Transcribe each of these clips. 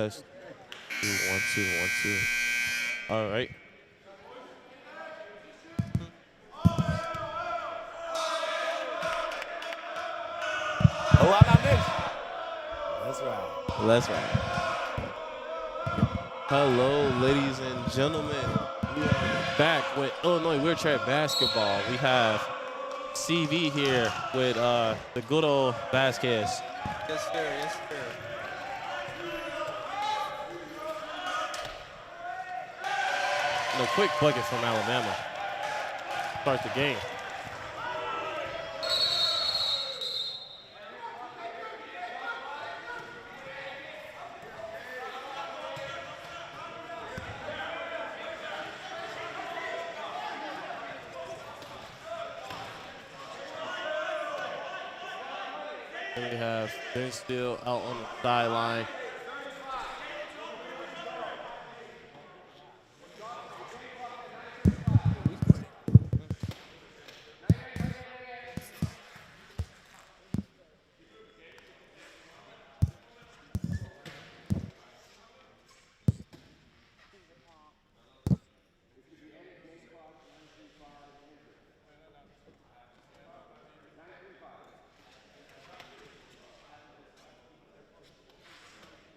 test. 2, 1, 2, 1, 2. All right. Oh, I'm not mixed. That's right. That's right. Hello, ladies and gentlemen. We are back with Illinois wheelchair basketball. We have CV here with the good old Vasquez. Yes, sir. Yes, sir. And a quick bucket from Alabama. Start the game. And we have Ben Steele out on the sideline.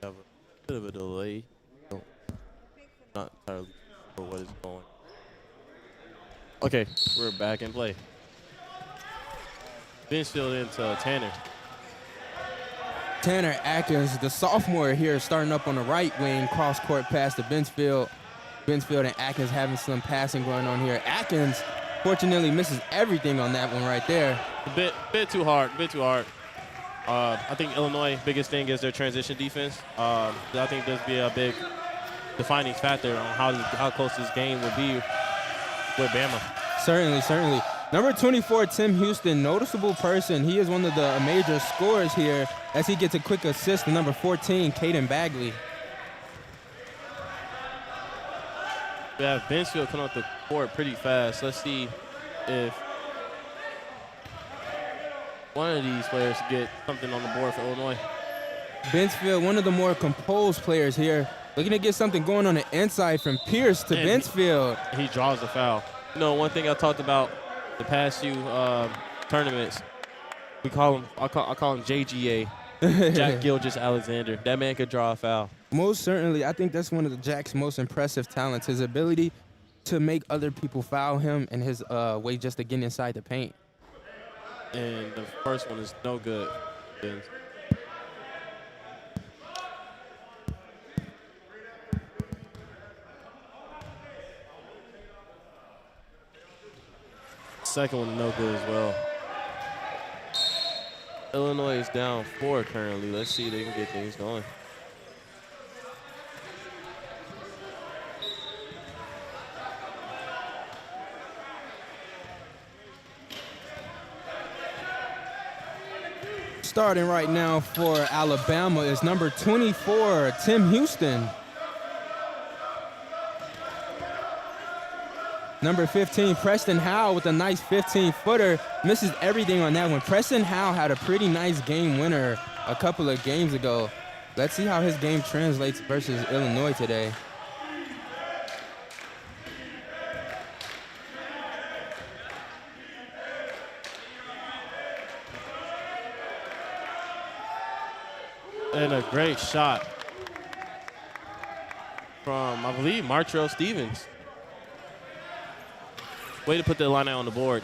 Have a bit of a delay. Not entirely sure what is going. Okay, we're back in play. Benchfield into Tanner. Tanner Atkins, the sophomore here, starting up on the right wing, cross court pass to Benchfield. Benchfield and Atkins having some passing going on here. Atkins, fortunately, misses everything on that one right there. A bit too hard. I think Illinois' biggest thing is their transition defense. I think there's be a big defining factor on how close this game would be with Bama. Certainly. Number 24, Tim Houston, noticeable person. He is one of the major scorers here as he gets a quick assist to number 14, Caden Bagley. We have Benchfield coming up the court pretty fast. Let's see if one of these players get something on the board for Illinois. Benchfield, one of the more composed players here, looking to get something going on the inside from Pierce to Benchfield. He draws the foul. You know, one thing I talked about the past few tournaments, I call him JGA, Jack Gilgis Alexander. That man could draw a foul. Most certainly, I think that's one of the Jack's most impressive talents, his ability to make other people foul him and his way just to get inside the paint. And the first one is no good. Second one, no good as well. Illinois is down 4 currently. Let's see if they can get things going. Starting right now for Alabama is number 24, Tim Houston. Number 15, Preston Howell with a nice 15-footer. Misses everything on that one. Preston Howell had a pretty nice game winner a couple of games ago. Let's see how his game translates versus Illinois today. And a great shot from, I believe, Martrell Stevens. Way to put the Illini on the board.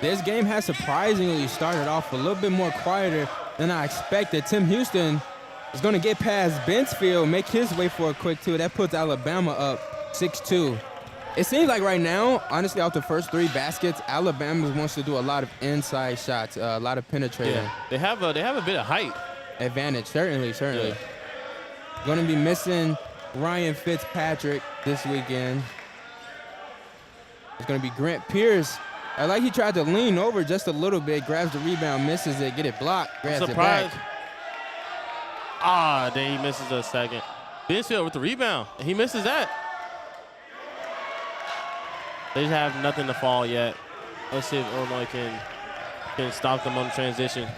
This game has surprisingly started off a little bit more quieter than I expected. Tim Houston is going to get past Benchfield, make his way for a quick two. That puts Alabama up 6-2. It seems like right now, honestly, out the first 3 baskets, Alabama wants to do a lot of inside shots, a lot of penetrating. Yeah, they have a bit of height advantage, certainly. Yeah. Going to be missing Ryan Fitzpatrick this weekend. It's going to be Grant Pierce. I like he tried to lean over just a little bit, grabs the rebound, misses it, get it blocked, grabs it back. Then he misses a second. Benchfield with the rebound, and he misses that. They have nothing to fall yet. Let's see if Illinois can stop them on the transition.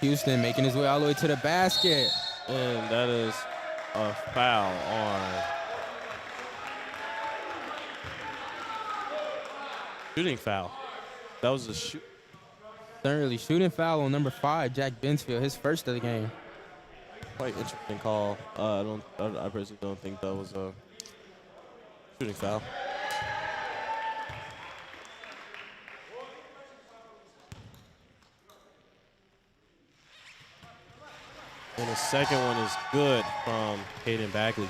Houston making his way all the way to the basket. And that is a foul on shooting foul. That was a shoot. Certainly shooting foul on number 5, Jack Bensfield, his first of the game. Quite interesting call. I personally don't think that was a shooting foul. And the second one is good from Caden Bagley.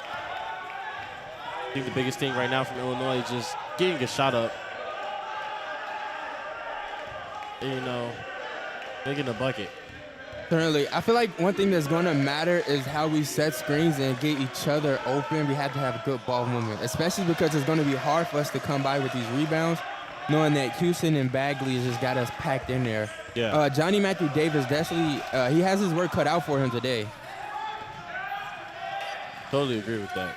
I think the biggest thing right now from Illinois is just getting a shot up. You know, making a bucket. Certainly. I feel like one thing that's going to matter is how we set screens and get each other open. We have to have good ball movement, especially because it's going to be hard for us to come by with these rebounds, knowing that Houston and Bagley has just got us packed in there. Yeah. Johnny Matthew Davis definitely, he has his work cut out for him today. Totally agree with that.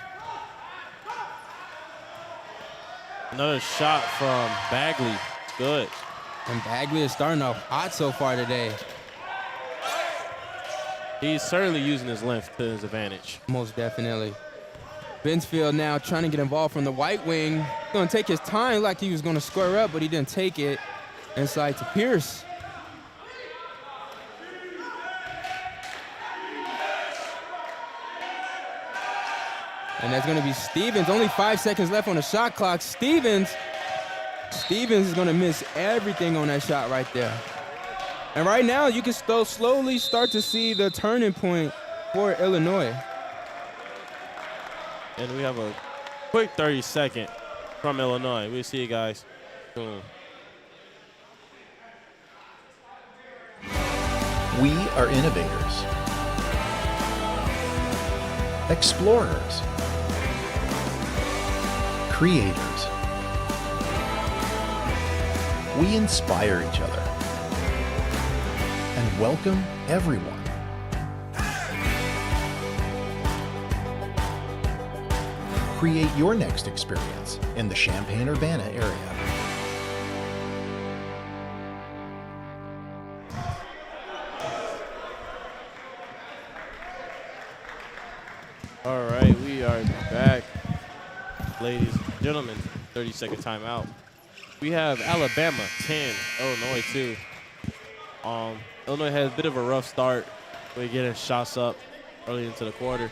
Another shot from Bagley. It's good. And Bagley is starting off hot so far today. He's certainly using his length to his advantage. Most definitely. Bensfield now trying to get involved from the white wing. Going to take his time like he was going to square up, but he didn't take it. Inside to Pierce. And that's going to be Stevens. Only 5 seconds left on the shot clock. Stevens is going to miss everything on that shot right there. And right now, you can still slowly start to see the turning point for Illinois. And we have a quick 30-second from Illinois. We'll see you guys soon. We are innovators, explorers, creators. We inspire each other and welcome everyone. Create your next experience in the Champaign-Urbana area. All right, we are back, ladies and gentlemen. 30-second timeout. We have Alabama 10, Illinois 2. Illinois had a bit of a rough start. We're getting shots up early into the quarter.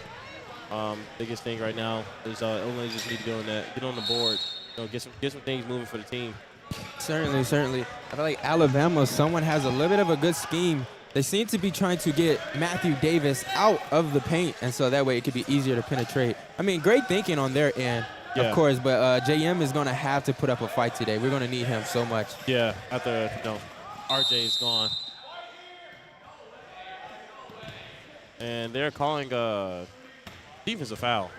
Biggest thing right now is Illinois just need to get on the board, get some things moving for the team. Certainly. I feel like Alabama, someone has a little bit of a good scheme. They seem to be trying to get Matthew Davis out of the paint, and so that way it could be easier to penetrate. I mean, great thinking on their end, of course, but JM is going to have to put up a fight today. We're going to need him so much. Yeah, after RJ is gone. And they're calling a defensive foul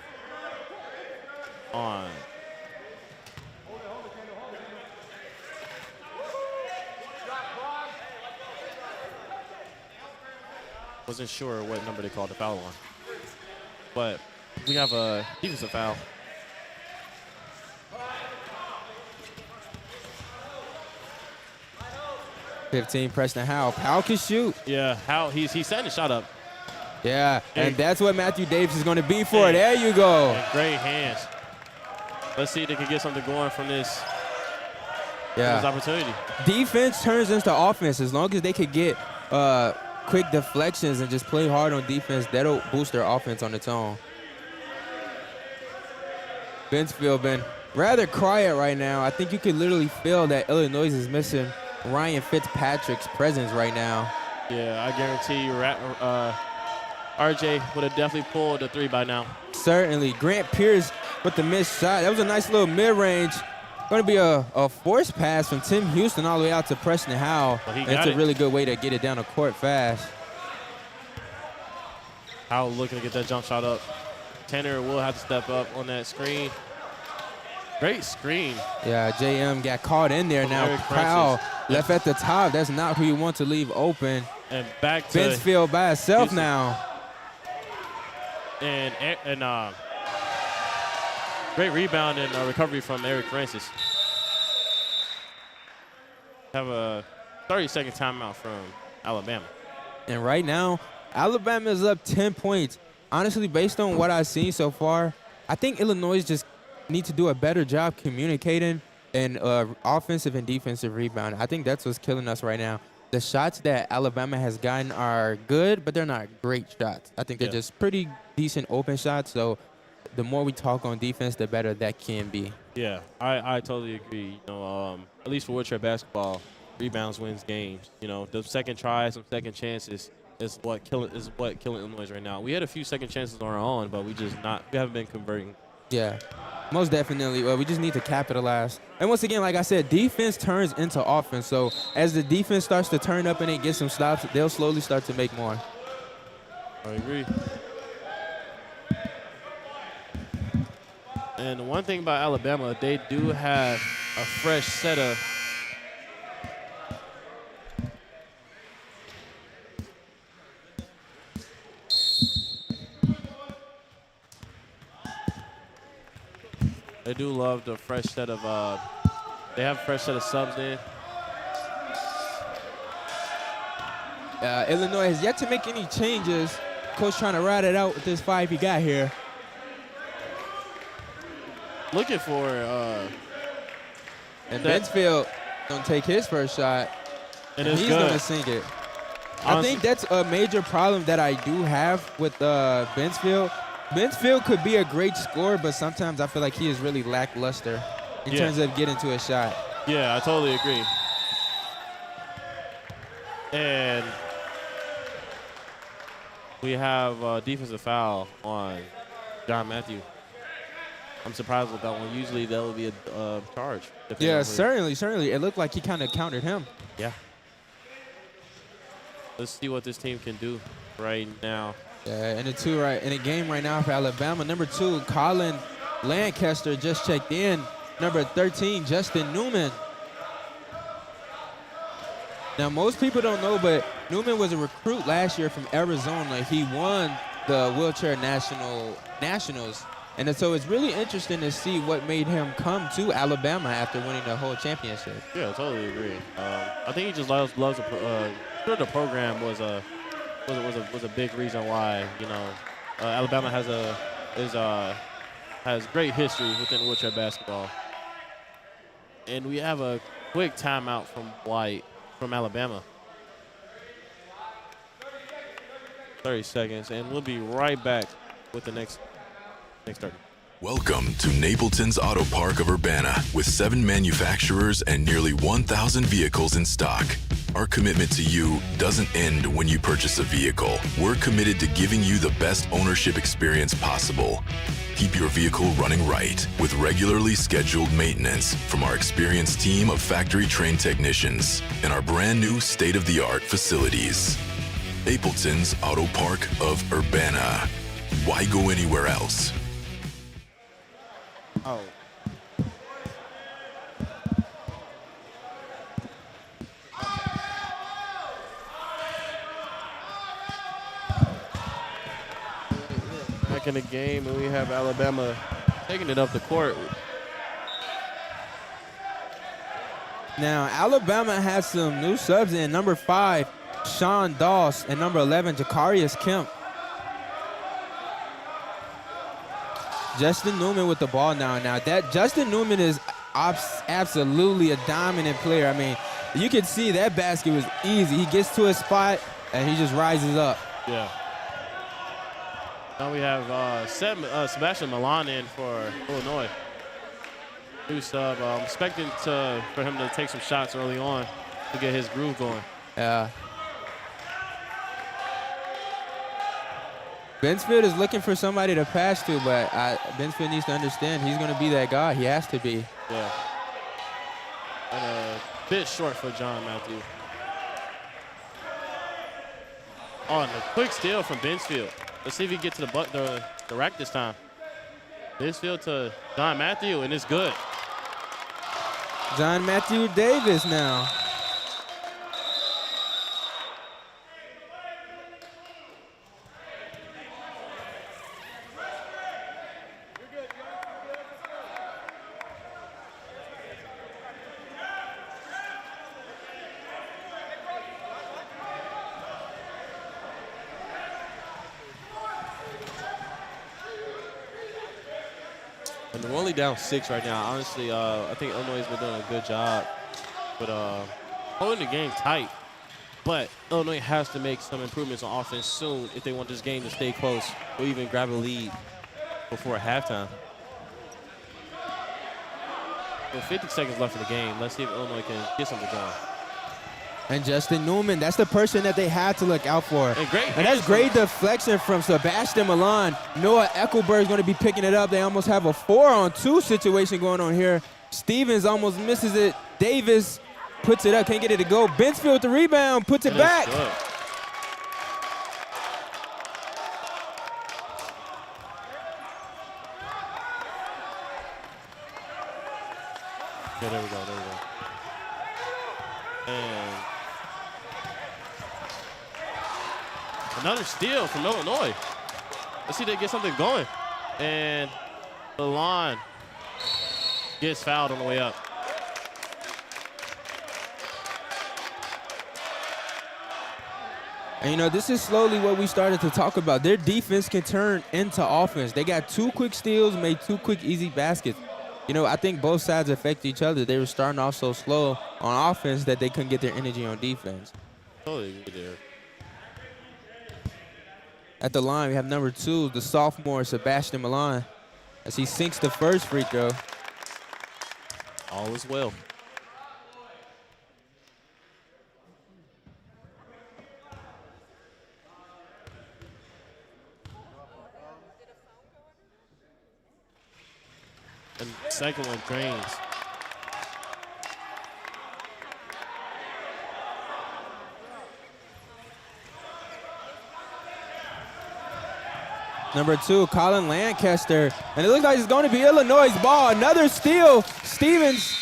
on wasn't sure what number they called the foul on, but we have a defensive foul. $15, Preston Howell. Powell can shoot. Yeah, he's setting the shot up. Yeah, and that's what Matthew Davis is going to be for. There you go. And great hands. Let's see if they can get something going from this. Yeah. This opportunity. Defense turns into offense. As long as they could get quick deflections and just play hard on defense, that'll boost their offense on its own. Bensfield been rather quiet right now. I think you could literally feel that Illinois is missing Ryan Fitzpatrick's presence right now. Yeah, I guarantee you RJ would have definitely pulled the three by now. Certainly. Grant Pierce with the missed shot. That was a nice little mid-range. Going to be a forced pass from Tim Houston all the way out to Preston Howell. It's a really good way to get it down the court fast. Howell looking to get that jump shot up. Tanner will have to step up on that screen. Great screen. Yeah, JM got caught in there. Now Powell left at the top. That's not who you want to leave open. And back to Benchfield by itself Houston. now. And great rebound and recovery from Eric Francis. Have a 30-second timeout from Alabama. And right now, Alabama is up 10 points. Honestly, based on what I've seen so far, I think Illinois just need to do a better job communicating and offensive and defensive rebound. I think that's what's killing us right now. The shots that Alabama has gotten are good, but they're not great shots. I think they're just pretty decent open shots. So the more we talk on defense, the better that can be. Yeah, I totally agree. You know, at least for wheelchair basketball, rebounds wins games. You know, the second tries, some second chances is what killing Illinois right now. We had a few second chances on our own, but we haven't been converting. Yeah, most definitely. Well, we just need to capitalize. And once again, like I said, defense turns into offense. So as the defense starts to turn up and it gets some stops, they'll slowly start to make more. I agree. And the one thing about Alabama, they do have a fresh set of They do love the fresh set of they have a fresh set of subs in. Illinois has yet to make any changes. Coach trying to ride it out with this 5 he got here. Looking for and Benchfield gonna take his first shot. and he's good. gonna sink it. Honestly, I think that's a major problem that I do have with Benchfield. Benchfield could be a great scorer, but sometimes I feel like he is really lackluster in terms of getting to a shot. Yeah, I totally agree. And we have a defensive foul on John Matthew. I'm surprised with that one. Usually that would be a charge. Yeah, certainly. It looked like he kind of countered him. Yeah. Let's see what this team can do right now. Yeah, in a game right now for Alabama. Number 2, Colin Lancaster just checked in. Number 13, Justin Newman. Now, most people don't know, but Newman was a recruit last year from Arizona. He won the wheelchair nationals. And so it's really interesting to see what made him come to Alabama after winning the whole championship. Yeah, I totally agree. I think he just loves the program was a big reason why, you know, Alabama has great history within wheelchair basketball. And we have a quick timeout from Alabama. 30 seconds, and we'll be right back with the next 30. Welcome to Napleton's Auto Park of Urbana with 7 manufacturers and nearly 1,000 vehicles in stock. Our commitment to you doesn't end when you purchase a vehicle. We're committed to giving you the best ownership experience possible. Keep your vehicle running right with regularly scheduled maintenance from our experienced team of factory-trained technicians and our brand new state-of-the-art facilities. Napleton's Auto Park of Urbana. Why go anywhere else? Oh. Back in the game, and we have Alabama taking it up the court. Now, Alabama has some new subs in. Number 5, Sean Doss, and number 11, Jakarius Kemp. Justin Newman with the ball now. Now, that Justin Newman is absolutely a dominant player. I mean, you can see that basket was easy. He gets to his spot, and he just rises up. Yeah. Now we have Sebastian Milan in for Illinois. New sub. Expecting for him to take some shots early on to get his groove going. Yeah. Benchfield is looking for somebody to pass to, but Benchfield needs to understand he's going to be that guy. He has to be. Yeah. And a bit short for John Matthew. Oh, and a quick steal from Benchfield. Let's see if he can get to the rack this time. Benchfield to John Matthew, and it's good. John Matthew Davis now. And we're only down 6 right now. Honestly, I think Illinois has been doing a good job, but holding the game tight. But Illinois has to make some improvements on offense soon if they want this game to stay close or even grab a lead before halftime. With 50 seconds left in the game, let's see if Illinois can get something going. And Justin Newman, that's the person that they had to look out for. And that's great deflection from Sebastian Milan. Noah Eckelberg is going to be picking it up. They almost have a 4-on-2 situation going on here. Stevens almost misses it. Davis puts it up, can't get it to go. Benchfield with the rebound, puts it back. Good. Yeah, there we go. And another steal from Illinois. Let's see if they get something going. And Milan gets fouled on the way up. And, you know, this is slowly what we started to talk about. Their defense can turn into offense. They got 2 quick steals, made 2 quick, easy baskets. You know, I think both sides affect each other. They were starting off so slow on offense that they couldn't get their energy on defense. Totally there. At the line, we have number 2, the sophomore, Sebastian Milan, as he sinks the first free throw. All is well. And second one drains. Number 2, Colin Lancaster. And it looks like it's going to be Illinois' ball. Another steal. Stevens.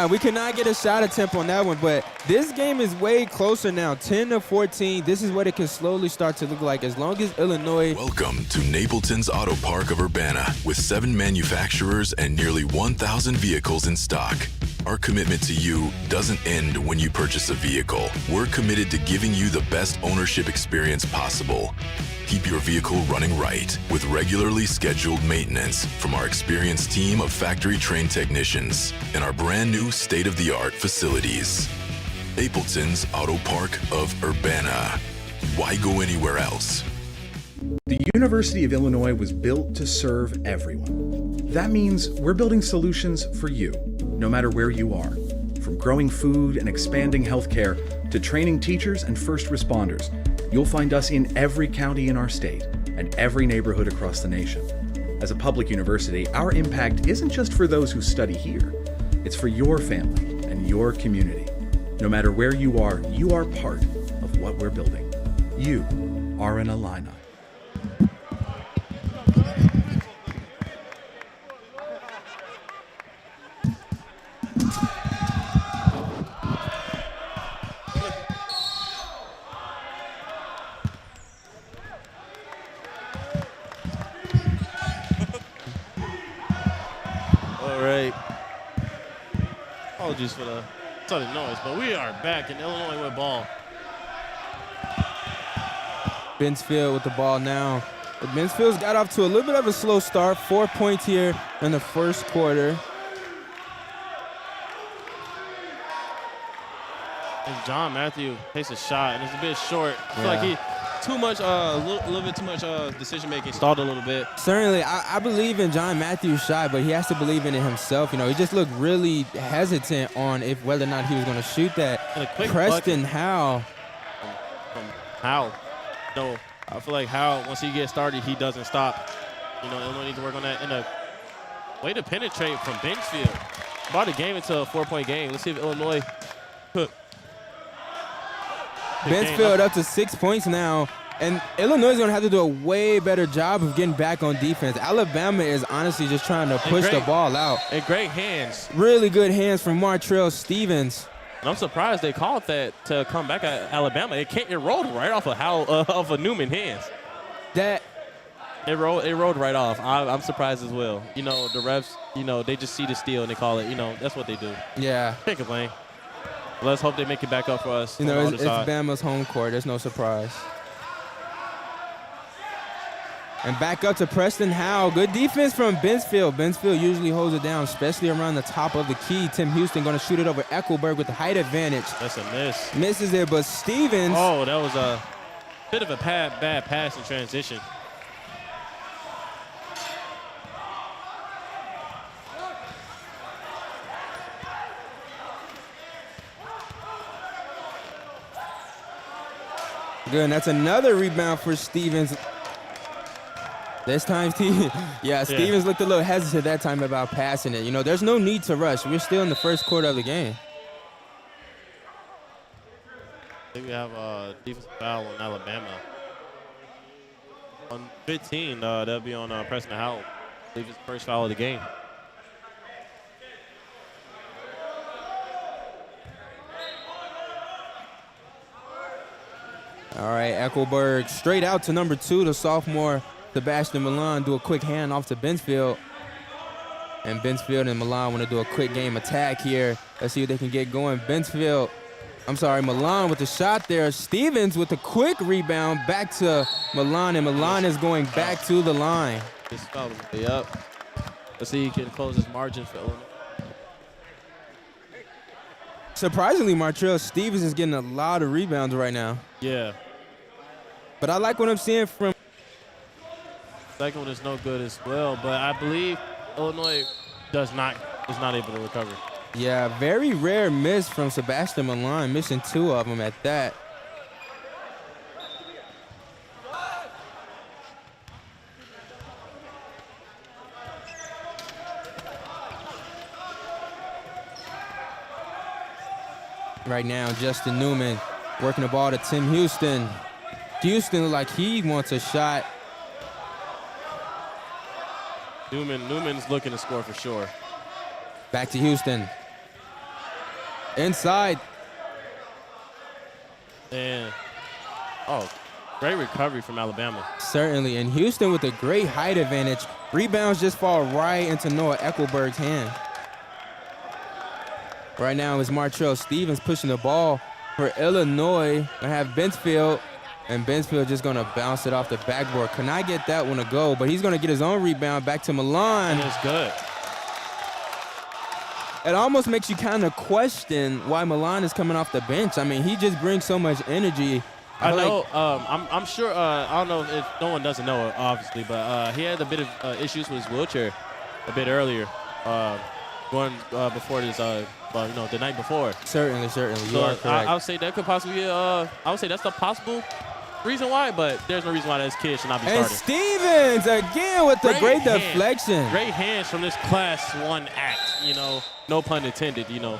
We could not get a shot attempt on that one, but this game is way closer now, 10-14. This is what it can slowly start to look like as long as Illinois. Welcome to Napleton's Auto Park of Urbana with 7 manufacturers and nearly 1,000 vehicles in stock. Our commitment to you doesn't end when you purchase a vehicle. We're committed to giving you the best ownership experience possible. Keep your vehicle running right with regularly scheduled maintenance from our experienced team of factory-trained technicians and our brand new state-of-the-art facilities. Napleton's Auto Park of Urbana. Why go anywhere else? The University of Illinois was built to serve everyone. That means we're building solutions for you, no matter where you are. From growing food and expanding healthcare to training teachers and first responders, you'll find us in every county in our state and every neighborhood across the nation. As a public university, our impact isn't just for those who study here. It's for your family and your community. No matter where you are part of what we're building. You are an Illini. Apologies for the sudden noise, but we are back in Illinois with ball. Benchfield with the ball now. But Benchfield's got off to a little bit of a slow start. 4 points here in the first quarter. And John Matthew takes a shot, and it's a bit short. I feel like he too much, a little bit too much decision making. Stalled a little bit. Certainly, I believe in John Matthew's shot, but he has to believe in it himself. You know, he just looked really hesitant on whether or not he was going to shoot that. And a quick Preston Howell. From Howell. No, I feel like Howell, once he gets started, he doesn't stop. You know, Illinois needs to work on that. And a way to penetrate from Benchfield. Brought the game into a 4-point game. Let's see if Illinois Benchfield up to 6 points now. And Illinois is going to have to do a way better job of getting back on defense. Alabama is honestly just trying to push the ball out. And great hands. Really good hands from Martrell Stevens. And I'm surprised they called that to come back at Alabama. It rolled right off of a Newman hands. It rolled right off. I'm surprised as well. You know, the refs, you know, they just see the steal and they call it. You know, that's what they do. Yeah. Can't complain. Let's hope they make it back up for us. You know, it's Bama's home court. There's no surprise. And back up to Preston Howell. Good defense from Bensfield. Bensfield usually holds it down, especially around the top of the key. Tim Houston going to shoot it over Eckelberg with the height advantage. That's a miss. Misses it, but Stevens. Oh, that was a bit of a bad pass in transition. Good, and that's another rebound for Stevens. This time, Stevens looked a little hesitant that time about passing it. You know, there's no need to rush. We're still in the first quarter of the game. I think we have a defensive foul on Alabama. On 15, that'll be on Preston Howell. I believe it's the first foul of the game. All right, Eckelberg straight out to number 2, the sophomore Sebastian Milan. Do a quick hand off to Bensfield. And Bensfield and Milan want to do a quick game attack here. Let's see if they can get going. Milan with the shot there. Stevens with a quick rebound back to Milan, and Milan is going back to the line. This foul will be up. Let's see if he can close his margin for Illinois. Surprisingly, Martrell Stevens is getting a lot of rebounds right now. Yeah. But I like what I'm seeing from. Second one is no good as well, but I believe Illinois is not able to recover. Yeah, very rare miss from Sebastian Milan, missing 2 of them at that. Right now, Justin Newman working the ball to Tim Houston. Houston look like he wants a shot. Newman's looking to score for sure. Back to Houston. Inside. And, great recovery from Alabama. Certainly, and Houston with a great height advantage. Rebounds just fall right into Noah Eckelberg's hand. Right now is Martrell Stevens pushing the ball for Illinois. I have Bensfield, and Bensfield just going to bounce it off the backboard. Can I get that one to go? But he's going to get his own rebound back to Milan. And it's good. It almost makes you kind of question why Milan is coming off the bench. I mean, he just brings so much energy. I know. I'm sure. I don't know if no one doesn't know, obviously, but he had a bit of issues with his wheelchair a bit earlier, before this. The night before. Certainly, you are correct. I would say that could possibly be. I would say that's a possible reason why, but there's no reason why this kid should not be starting. And Stevens again with the great deflection. Great hands from this Class 1 act. You know, no pun intended. You know.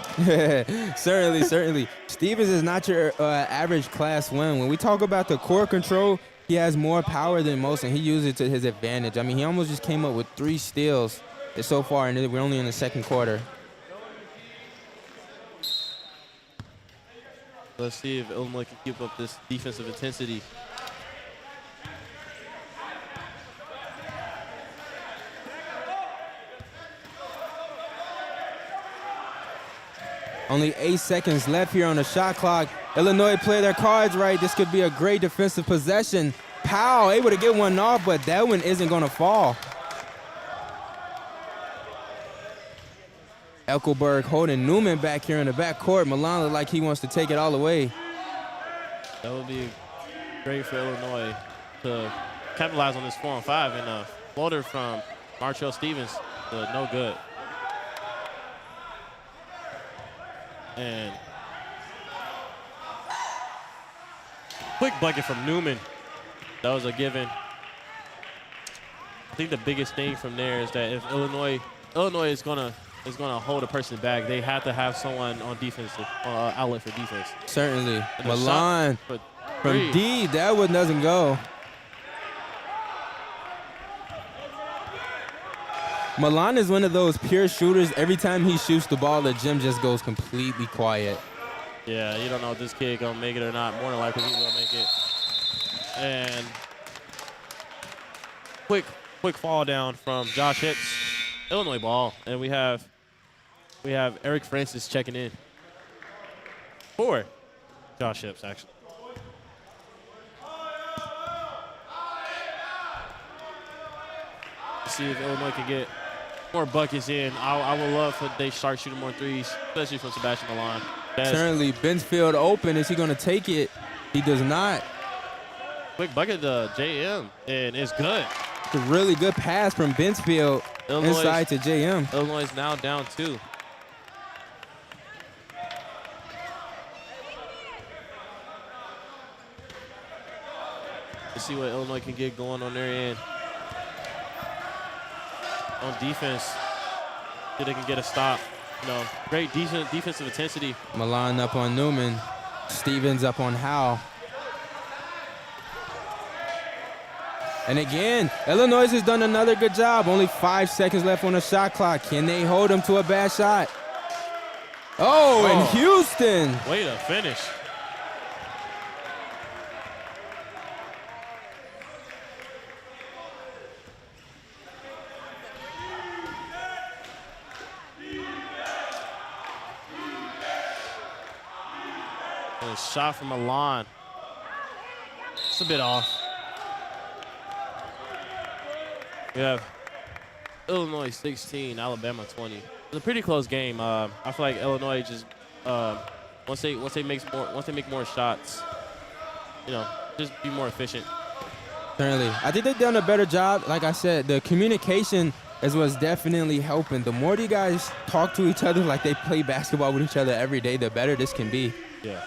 certainly. Stevens is not your average Class 1. When we talk about the core control, he has more power than most, and he uses it to his advantage. I mean, he almost just came up with 3 steals so far, and we're only in the second quarter. Let's see if Illinois can keep up this defensive intensity. Only 8 seconds left here on the shot clock. Illinois play their cards right. This could be a great defensive possession. Powell able to get one off, but that one isn't going to fall. Eckelberg holding Newman back here in the backcourt. Milan look like he wants to take it all away. That would be great for Illinois to capitalize on this 4-on-5, and a floater from Martrell Stevens to no good. And quick bucket from Newman. That was a given. I think the biggest thing from there is that if Illinois is gonna hold a person back, they have to have someone on defense, outlet for defense. Certainly. Milan From D, that one doesn't go. Milan is one of those pure shooters. Every time he shoots the ball, the gym just goes completely quiet. Yeah, you don't know if this kid gonna make it or not. More than likely, he will make it. And quick fall down from Josh Hicks, Illinois ball, and we have Eric Francis checking in for Josh Hicks, actually. Let's see if Illinois can get more buckets in. I would love for they start shooting more threes, especially from Sebastian Milan. Certainly, Benchfield open. Is he going to take it? He does not. Quick bucket to JM, and it's good. It's a really good pass from Benchfield inside to JM. Illinois is now down 2. Let's see what Illinois can get going on their end. On defense, see if they can get a stop. You know, great defensive intensity. Milan up on Newman. Stevens up on Howe. And again, Illinois has done another good job. Only 5 seconds left on the shot clock. Can they hold him to a bad shot? Oh, and Houston. Way to finish. And a shot from Milan. It's a bit off. We have Illinois 16, Alabama 20. It was a pretty close game. I feel like Illinois just once they make more shots, you know, just be more efficient. Certainly, I think they've done a better job. Like I said, the communication is what's definitely helping. The more you guys talk to each other like they play basketball with each other every day, the better this can be. Yeah.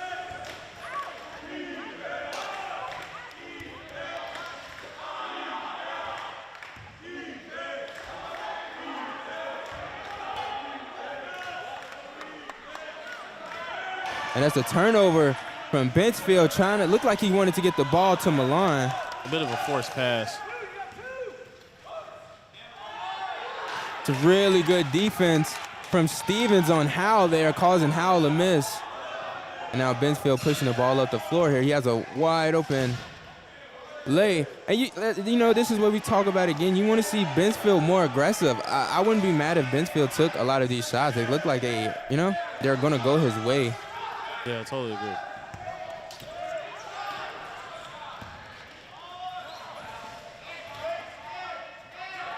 And that's a turnover from Benchfield, trying to look like he wanted to get the ball to Milan. A bit of a forced pass. It's a really good defense from Stevens on Howell there, causing Howell to miss. And now Benchfield pushing the ball up the floor here. He has a wide open lay. And you know, this is what we talk about again. You want to see Benchfield more aggressive. I wouldn't be mad if Benchfield took a lot of these shots. They look like they're going to go his way. Yeah, I totally agree.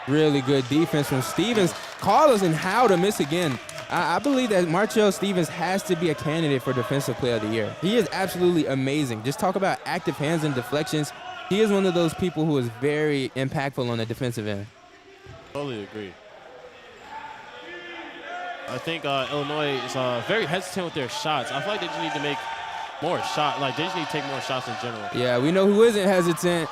Really good defense from Stevens. Carlos and Howe to miss again. I believe that Marchell Stevens has to be a candidate for Defensive Player of the Year. He is absolutely amazing. Just talk about active hands and deflections. He is one of those people who is very impactful on the defensive end. Totally agree. I think Illinois is very hesitant with their shots. I feel like they just need to make more shots. Like, they just need to take more shots in general. Yeah, we know who isn't hesitant.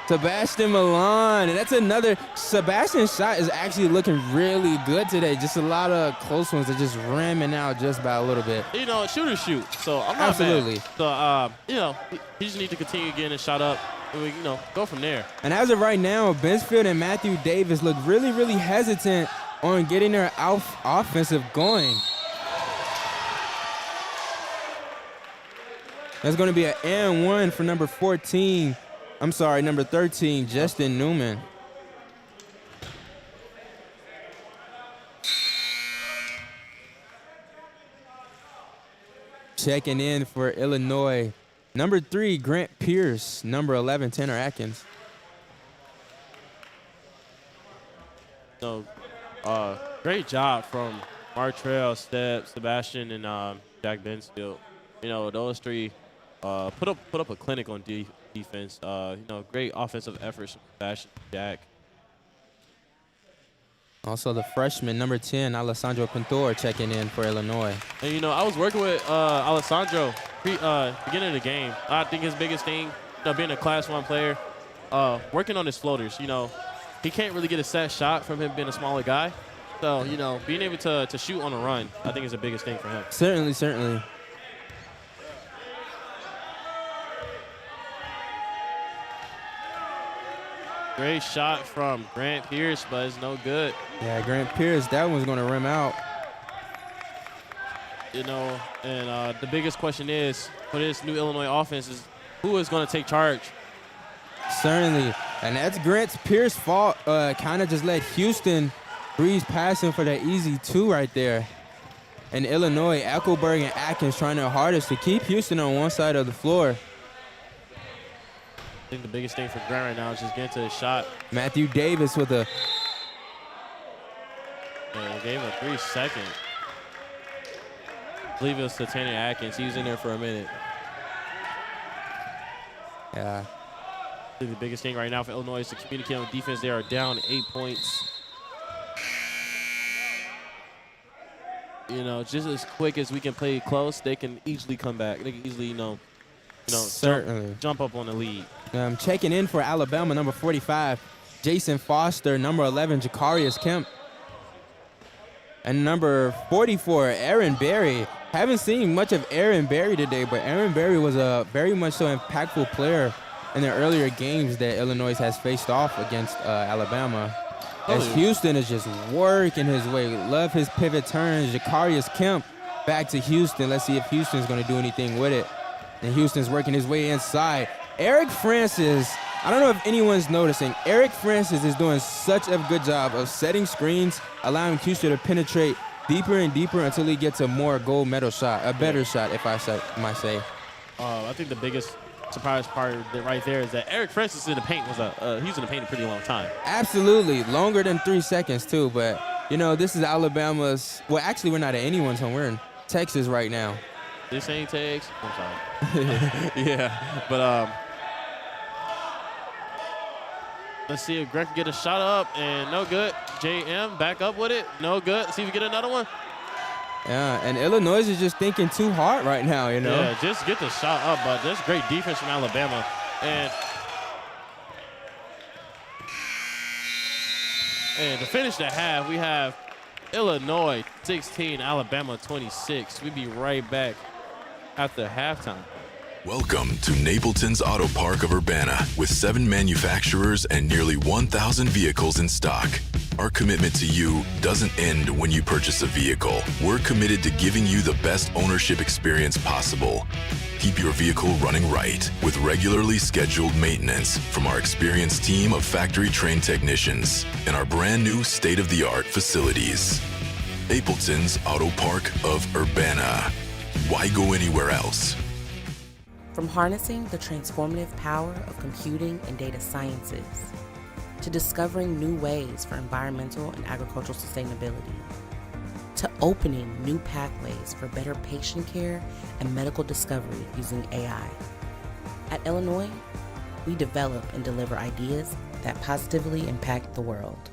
Sebastian Milan. And that's another. Sebastian's shot is actually looking really good today. Just a lot of close ones that just ramming out just by a little bit. You know, shoot. So I'm not Absolutely. mad. So, you know, he just need to continue getting his shot up. And we, go from there. And as of right now, Benchfield and Matthew Davis look really, really hesitant on getting their offensive going. That's going to be an and one for number 13, Justin Newman. Checking in for Illinois. Number 3, Grant Pierce. Number 11, Tanner Atkins. So, great job from Martrell, Sebastian, and Jack Benchfield. You know, those three put up a clinic on defense. Great offensive efforts from Sebastian, Jack. Also the freshman, number 10, Alessandro Pintor, checking in for Illinois. And, I was working with Alessandro beginning of the game. I think his biggest thing, being a Class 1 player, working on his floaters. He can't really get a set shot from him being a smaller guy. So, being able to shoot on a run, I think is the biggest thing for him. Certainly. Great shot from Grant Pierce, but it's no good. Yeah, Grant Pierce, that one's going to rim out. You know, and the biggest question is for this new Illinois offense is who is going to take charge? Certainly, and that's Grant Pierce's fault. Kind of just let Houston breeze past him for that easy 2 right there. And Illinois, Eckelberg and Atkins trying their hardest to keep Houston on one side of the floor. I think the biggest thing for Grant right now is just getting to the shot. Matthew Davis with a... Yeah, gave him a 3-second. I believe it was to Tanner Atkins. He was in there for a minute. Yeah. I think the biggest thing right now for Illinois is to communicate on defense. They are down 8 points. You know, just as quick as we can play close, they can easily come back. They can easily, Certainly. jump up on the lead. Checking in for Alabama, number 45, Jason Foster, number 11, Jakarius Kemp. And number 44, Aaron Berry. Haven't seen much of Aaron Berry today, but Aaron Berry was a very much so impactful player in the earlier games that Illinois has faced off against Alabama. As Houston is just working his way. Love his pivot turns. Jakarius Kemp back to Houston. Let's see if Houston's going to do anything with it. And Houston's working his way inside. Eric Francis, I don't know if anyone's noticing, Eric Francis is doing such a good job of setting screens, allowing Houston to penetrate deeper and deeper until he gets a more gold medal shot, a better shot, if I might say. I think the biggest surprise part right there is that Eric Francis in the paint he was in the paint a pretty long time. Absolutely, longer than 3 seconds too. But you know, this is Alabama's. Well, actually, we're not at anyone's home. We're in Texas right now. This ain't Texas. I'm sorry. Yeah, but let's see if Greg can get a shot up, and no good. JM back up with it, no good. See if we get another one. Yeah, and Illinois is just thinking too hard right now, you know? Yeah, just get the shot up, but that's great defense from Alabama. And to finish the half, we have Illinois 16, Alabama 26. We'll be right back after halftime. Welcome to Napleton's Auto Park of Urbana with 7 manufacturers and nearly 1,000 vehicles in stock. Our commitment to you doesn't end when you purchase a vehicle. We're committed to giving you the best ownership experience possible. Keep your vehicle running right with regularly scheduled maintenance from our experienced team of factory-trained technicians and our brand new state-of-the-art facilities. Napleton's Auto Park of Urbana. Why go anywhere else? From harnessing the transformative power of computing and data sciences, to discovering new ways for environmental and agricultural sustainability, to opening new pathways for better patient care and medical discovery using AI. At Illinois, we develop and deliver ideas that positively impact the world.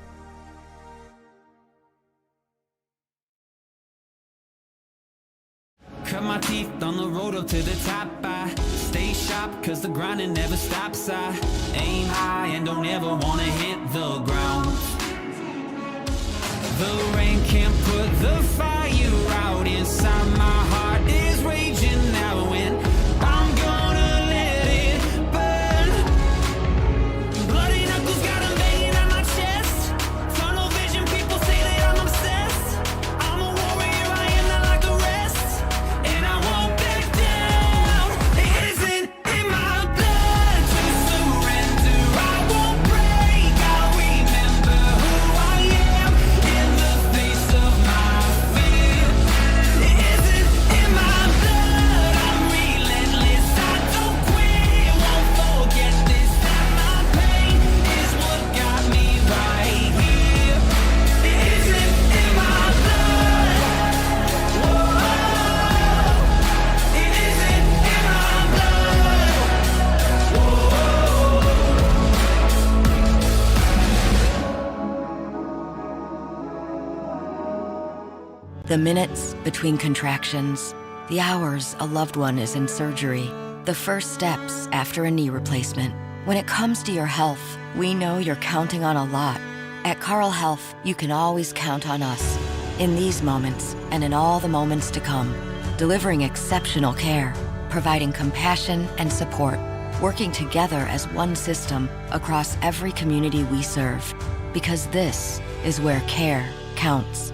Cut my teeth on the road up to the top. I stay sharp cause the grinding never stops. I aim high and don't ever wanna hit the ground. The rain can't put the fire out. Inside my heart is raging now, and I'm gonna let it burn. Bloody knuckles got a vein on my chest. Tunnel vision, people say that I'm obsessed. I'm a warrior, I am not like the rest. And I won't back down. It isn't in my blood to surrender. I won't break. I'll remember who I am in the face of my fear. It isn't in my blood. I'm relentless. I don't quit. Won't forget this time. My pain is what got me right here. It isn't in my blood. Whoa. It isn't in my blood. The minutes between contractions, the hours a loved one is in surgery, the first steps after a knee replacement. When it comes to your health, we know you're counting on a lot. At Carle Health, you can always count on us. In these moments, and in all the moments to come, delivering exceptional care, providing compassion and support, working together as one system across every community we serve. Because this is where care counts.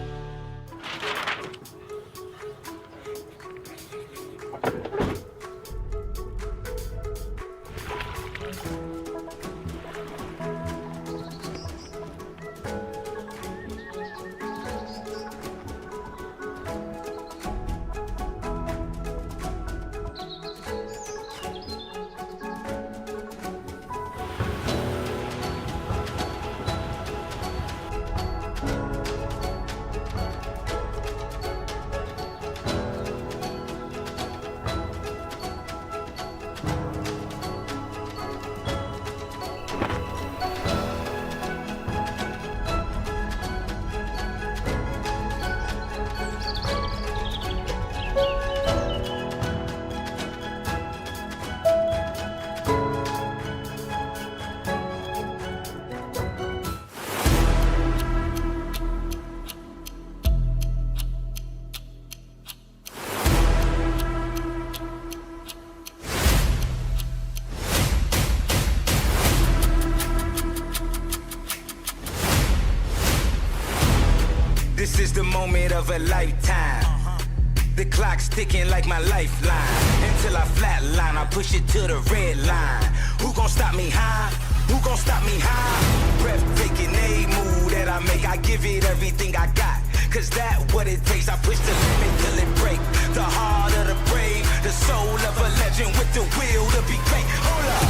This is the moment of a lifetime. The clock's ticking like my lifeline. Until I flatline, I push it to the red line. Who gon' stop me high? Who gon' stop me high? Breathtaking a move that I make, I give it everything I got. Cause that what it takes, I push the limit till it break. The heart of the brave, the soul of a legend with the will to be great. Hold up.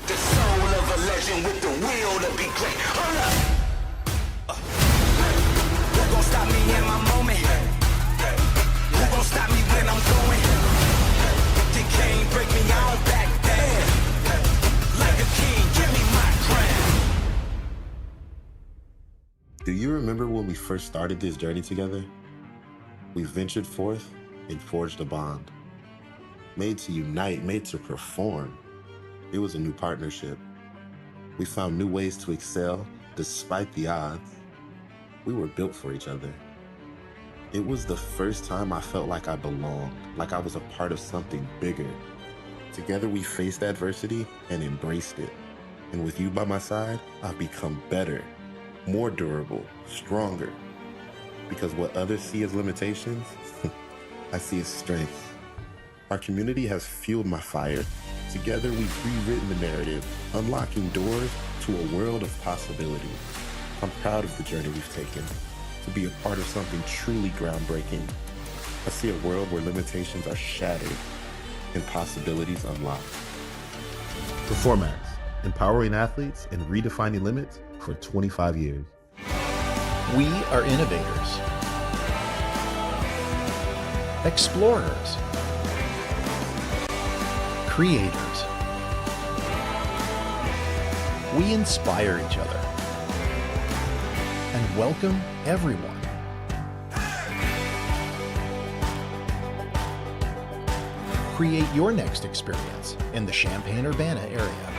The soul of a legend with the will to be great. Hold up. Who gon' stop me in my moment? Who gon' stop me when I'm going? You can't break me, I don't back down. Like a king, give me my crown. Do you remember when we first started this journey together? We ventured forth and forged a bond. Made to unite, made to perform. It was a new partnership. We found new ways to excel despite the odds. We were built for each other. It was the first time I felt like I belonged, like I was a part of something bigger. Together we faced adversity and embraced it. And with you by my side, I've become better, more durable, stronger. Because what others see as limitations, I see as strengths. Our community has fueled my fire. Together we've rewritten the narrative, unlocking doors to a world of possibility. I'm proud of the journey we've taken, to be a part of something truly groundbreaking. I see a world where limitations are shattered and possibilities unlocked. Performax, empowering athletes and redefining limits for 25 years. We are innovators, explorers, creators. We inspire each other and welcome everyone. Create your next experience in the Champaign-Urbana area.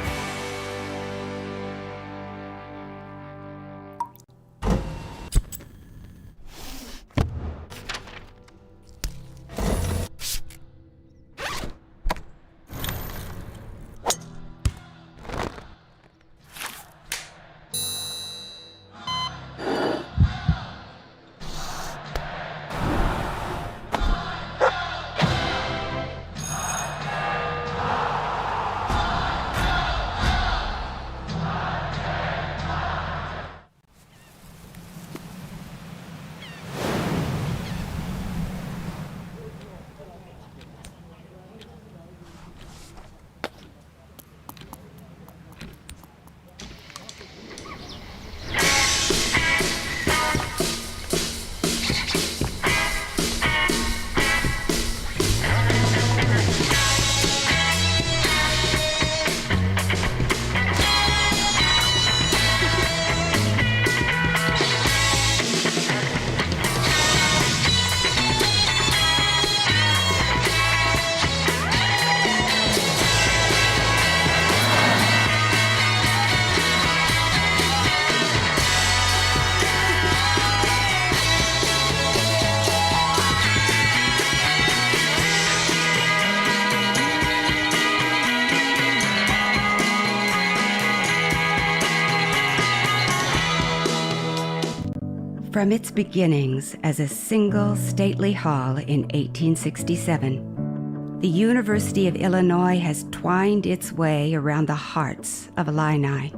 From its beginnings as a single stately hall in 1867, the University of Illinois has twined its way around the hearts of Illini.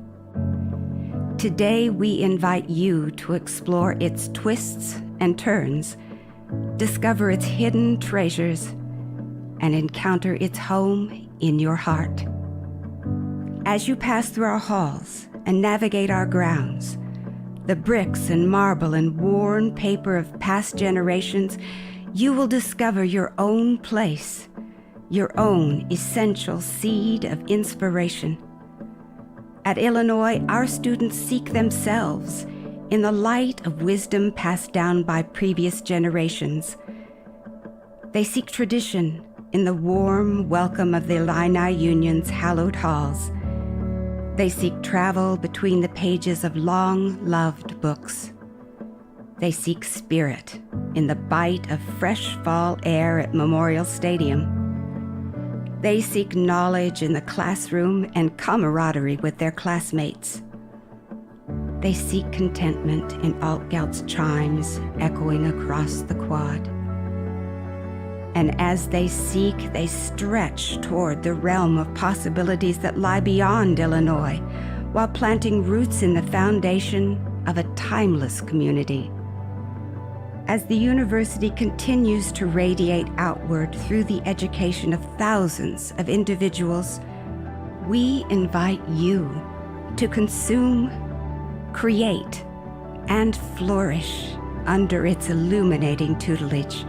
Today, we invite you to explore its twists and turns, discover its hidden treasures, and encounter its home in your heart. As you pass through our halls and navigate our grounds, the bricks and marble and worn paper of past generations, you will discover your own place, your own essential seed of inspiration. At Illinois, our students seek themselves in the light of wisdom passed down by previous generations. They seek tradition in the warm welcome of the Illini Union's hallowed halls. They seek travel between the pages of long-loved books. They seek spirit in the bite of fresh fall air at Memorial Stadium. They seek knowledge in the classroom and camaraderie with their classmates. They seek contentment in Altgeld's chimes echoing across the quad. And as they seek, they stretch toward the realm of possibilities that lie beyond Illinois, while planting roots in the foundation of a timeless community. As the university continues to radiate outward through the education of thousands of individuals, we invite you to consume, create, and flourish under its illuminating tutelage,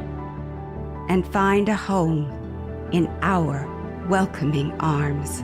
and find a home in our welcoming arms.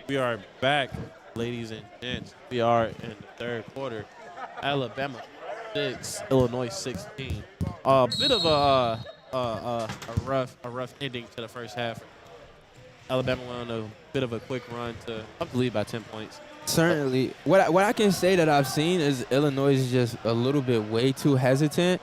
We are back, ladies and gents. We are in the third quarter. Alabama 6, Illinois 16. A bit of a rough ending to the first half. Alabama went on a bit of a quick run to up the lead by 10 points. Certainly. What I can say that I've seen is Illinois is just a little bit way too hesitant,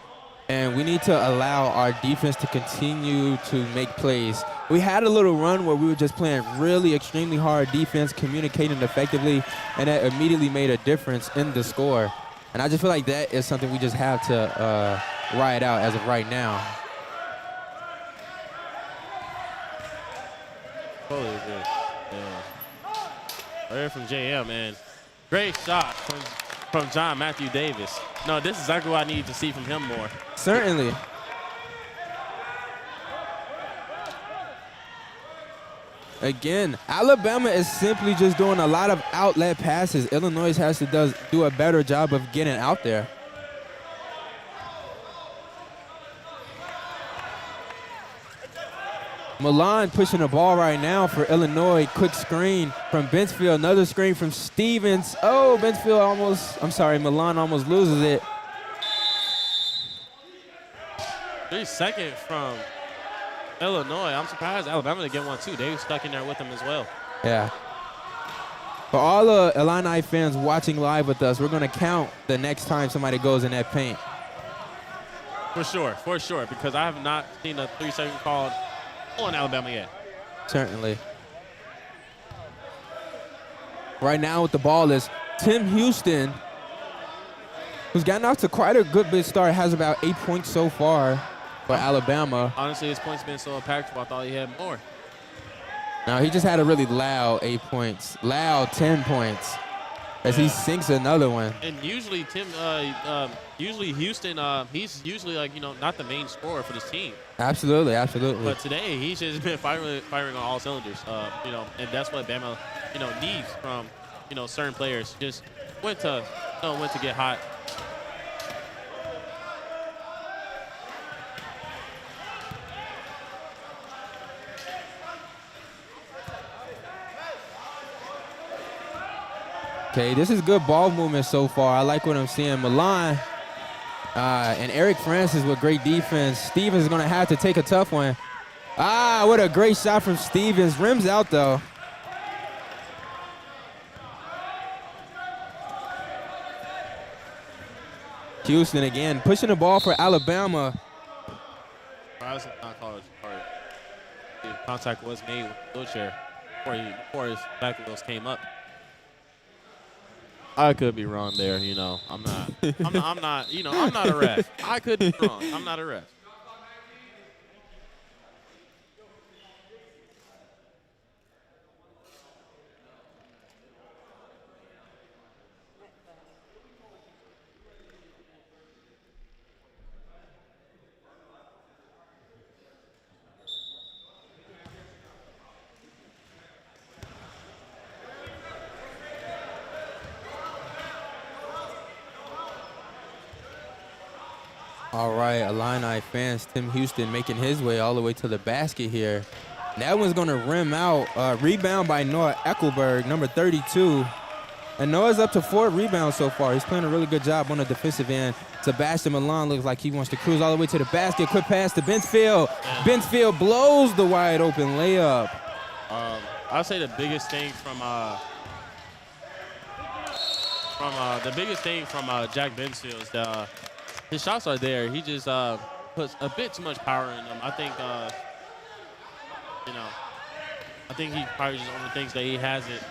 and we need to allow our defense to continue to make plays. We had a little run where we were just playing really extremely hard defense, communicating effectively, and that immediately made a difference in the score. And I just feel like that is something we just have to ride out as of right now. Totally agree. Yeah. I heard from JM, man. Great shot from John Matthew Davis. No, this is exactly what I need to see from him more. Certainly. Again, Alabama is simply just doing a lot of outlet passes. Illinois has to do a better job of getting out there. Milan pushing the ball right now for Illinois. Quick screen from Benchfield. Another screen from Stevens. Oh, Milan almost loses it. 3 seconds from Illinois. I'm surprised Alabama didn't get one too. They were stuck in there with them as well. Yeah. For all the Illini fans watching live with us, we're going to count the next time somebody goes in that paint. For sure, because I have not seen a 3-second call on Alabama yet. Certainly. Right now with the ball is Tim Houston. who's gotten off to quite a good bit start, has about 8 points so far for Alabama. Honestly, his points been so impactful. I thought he had more. Now, he just had a really loud 8 points. Loud 10 points. As he sinks another one. And usually usually Houston, he's usually like, not the main scorer for this team. Absolutely, absolutely. But today he's just been firing on all cylinders. And that's what Bama, needs from, certain players. Just when to get hot. Okay, this is good ball movement so far. I like what I'm seeing. Milan and Eric Francis with great defense. Stevens is going to have to take a tough one. What a great shot from Stevens. Rims out, though. Houston again, pushing the ball for Alabama. The contact was made with the wheelchair before his back wheels came up. I could be wrong there, I'm not a ref. I could be wrong. I'm not a ref. All right, Illini fans, Tim Houston making his way all the way to the basket here. That one's going to rim out. Rebound by Noah Eckelberg, number 32. And Noah's up to 4 rebounds so far. He's playing a really good job on the defensive end. Sebastian Milan looks like he wants to cruise all the way to the basket. Quick pass to Benchfield. Benchfield blows the wide open layup. I'll say the biggest thing from Jack Benchfield is that his shots are there. He just puts a bit too much power in them. I think he probably just overthinks that he has it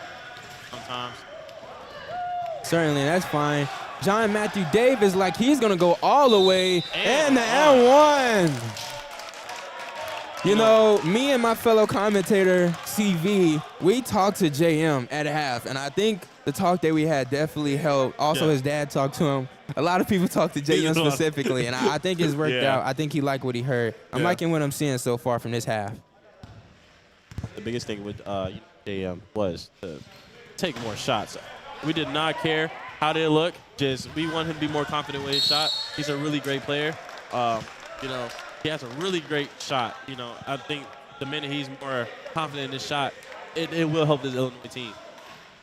sometimes. Certainly, that's fine. John Matthew Davis, like he's going to go all the way. And the and one. Me and my fellow commentator, CV, we talked to JM at half, and I think the talk that we had definitely helped. Also, his dad talked to him. A lot of people talked to JM specifically, and I think it's worked out. I think he liked what he heard. I'm liking what I'm seeing so far from this half. The biggest thing with JM was to take more shots. We did not care how they look. Just we want him to be more confident with his shot. He's a really great player. He has a really great shot. I think the minute he's more confident in his shot, it will help this Illinois team.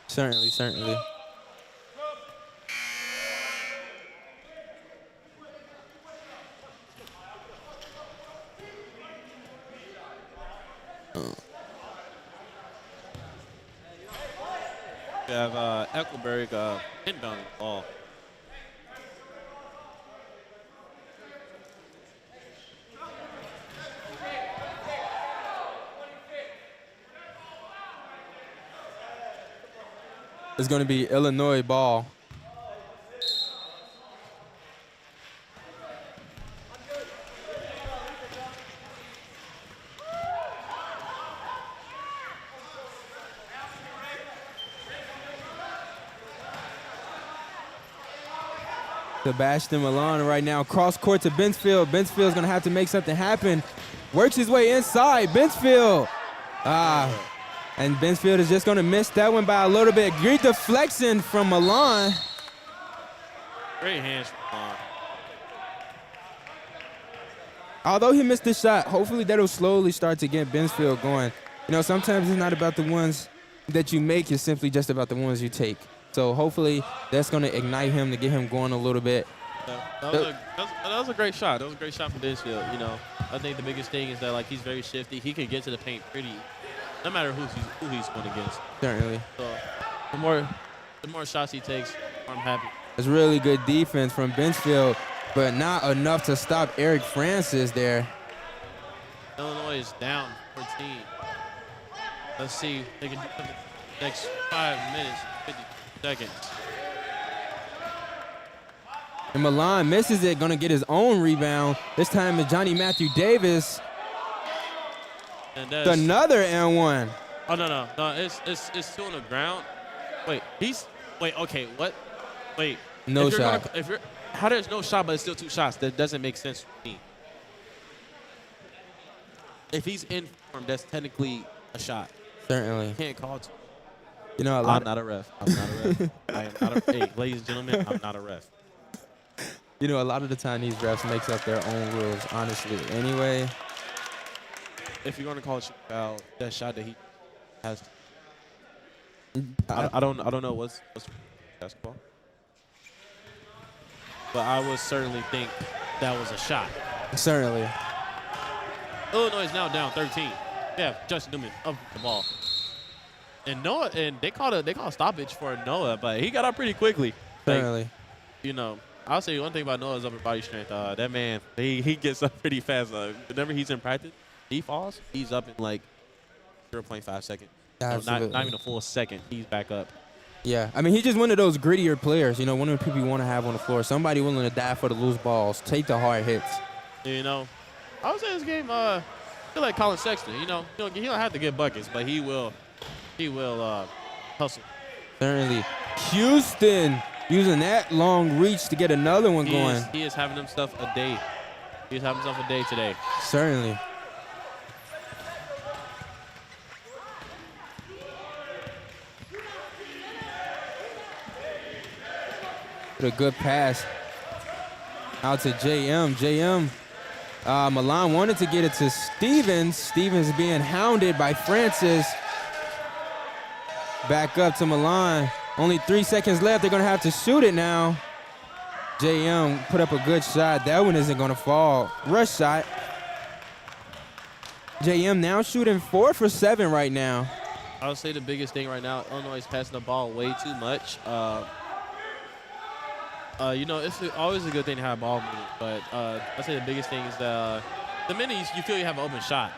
Certainly, certainly. We have Eckelberg inbound the ball. It's going to be Illinois ball. Sebastian Milan right now, cross court to Benchfield. Benchfield's going to have to make something happen. Works his way inside. Benchfield. And Benchfield is just going to miss that one by a little bit. Great deflection from Milan. Great hands from Milan. Although he missed the shot, hopefully that'll slowly start to get Benchfield going. Sometimes it's not about the ones that you make, it's simply just about the ones you take. So hopefully that's going to ignite him to get him going a little bit. That was a great shot. That was a great shot from Benchfield. I think the biggest thing is that he's very shifty. He can get to the paint pretty, no matter who he's going against. Certainly. So the more shots he takes, the more I'm happy. It's really good defense from Benchfield, but not enough to stop Eric Francis there. Illinois is down 14. Let's see if they can do something next 5 minutes, 50 seconds. And Milan misses it, gonna get his own rebound. This time it's Johnny Matthew Davis. And that's Another and one. Oh no, it's still on the ground. Wait, okay, what? Wait. No shot. How there's no shot, but it's still 2 shots? That doesn't make sense to me. If he's in form, that's technically a shot. Certainly. You can't call it. You know, I'm not a ref. I am not a. Hey, ladies and gentlemen, I'm not a ref. You know, a lot of the time these refs makes up their own rules, honestly. Anyway. If you're gonna call it a foul, that shot that he has. I don't know what's basketball. But I would certainly think that was a shot. Certainly. Illinois is now down 13. Yeah, Justin Newman up the ball. And Noah, and they called a stoppage for Noah, but he got up pretty quickly. Certainly. You know, I'll say one thing about Noah's upper body strength. That man, he gets up pretty fast. Whenever he's in practice, he falls, he's up in like 0.5 seconds. Absolutely. Not even a full second. He's back up. Yeah, I mean, he's just one of those grittier players, you know, one of the people you want to have on the floor. Somebody willing to die for the loose balls, take the hard hits. You know, I would say this game, I feel like Colin Sexton. You know, he don't have to get buckets, but he will hustle. Certainly. Houston using that long reach to get another one going. He is having himself a day. He's having himself a day today. Certainly. A good pass out to JM. Milan wanted to get it to Stevens. Stevens being hounded by Francis. Back up to Milan. Only 3 seconds left. They're going to have to shoot it now. JM put up a good shot. That one isn't going to fall. Rush shot. JM now shooting 4 for 7 right now. I would say the biggest thing right now, Illinois is passing the ball way too much. You know, it's always a good thing to have ball movement, but I'd say the biggest thing is that the minute you feel you have an open shot,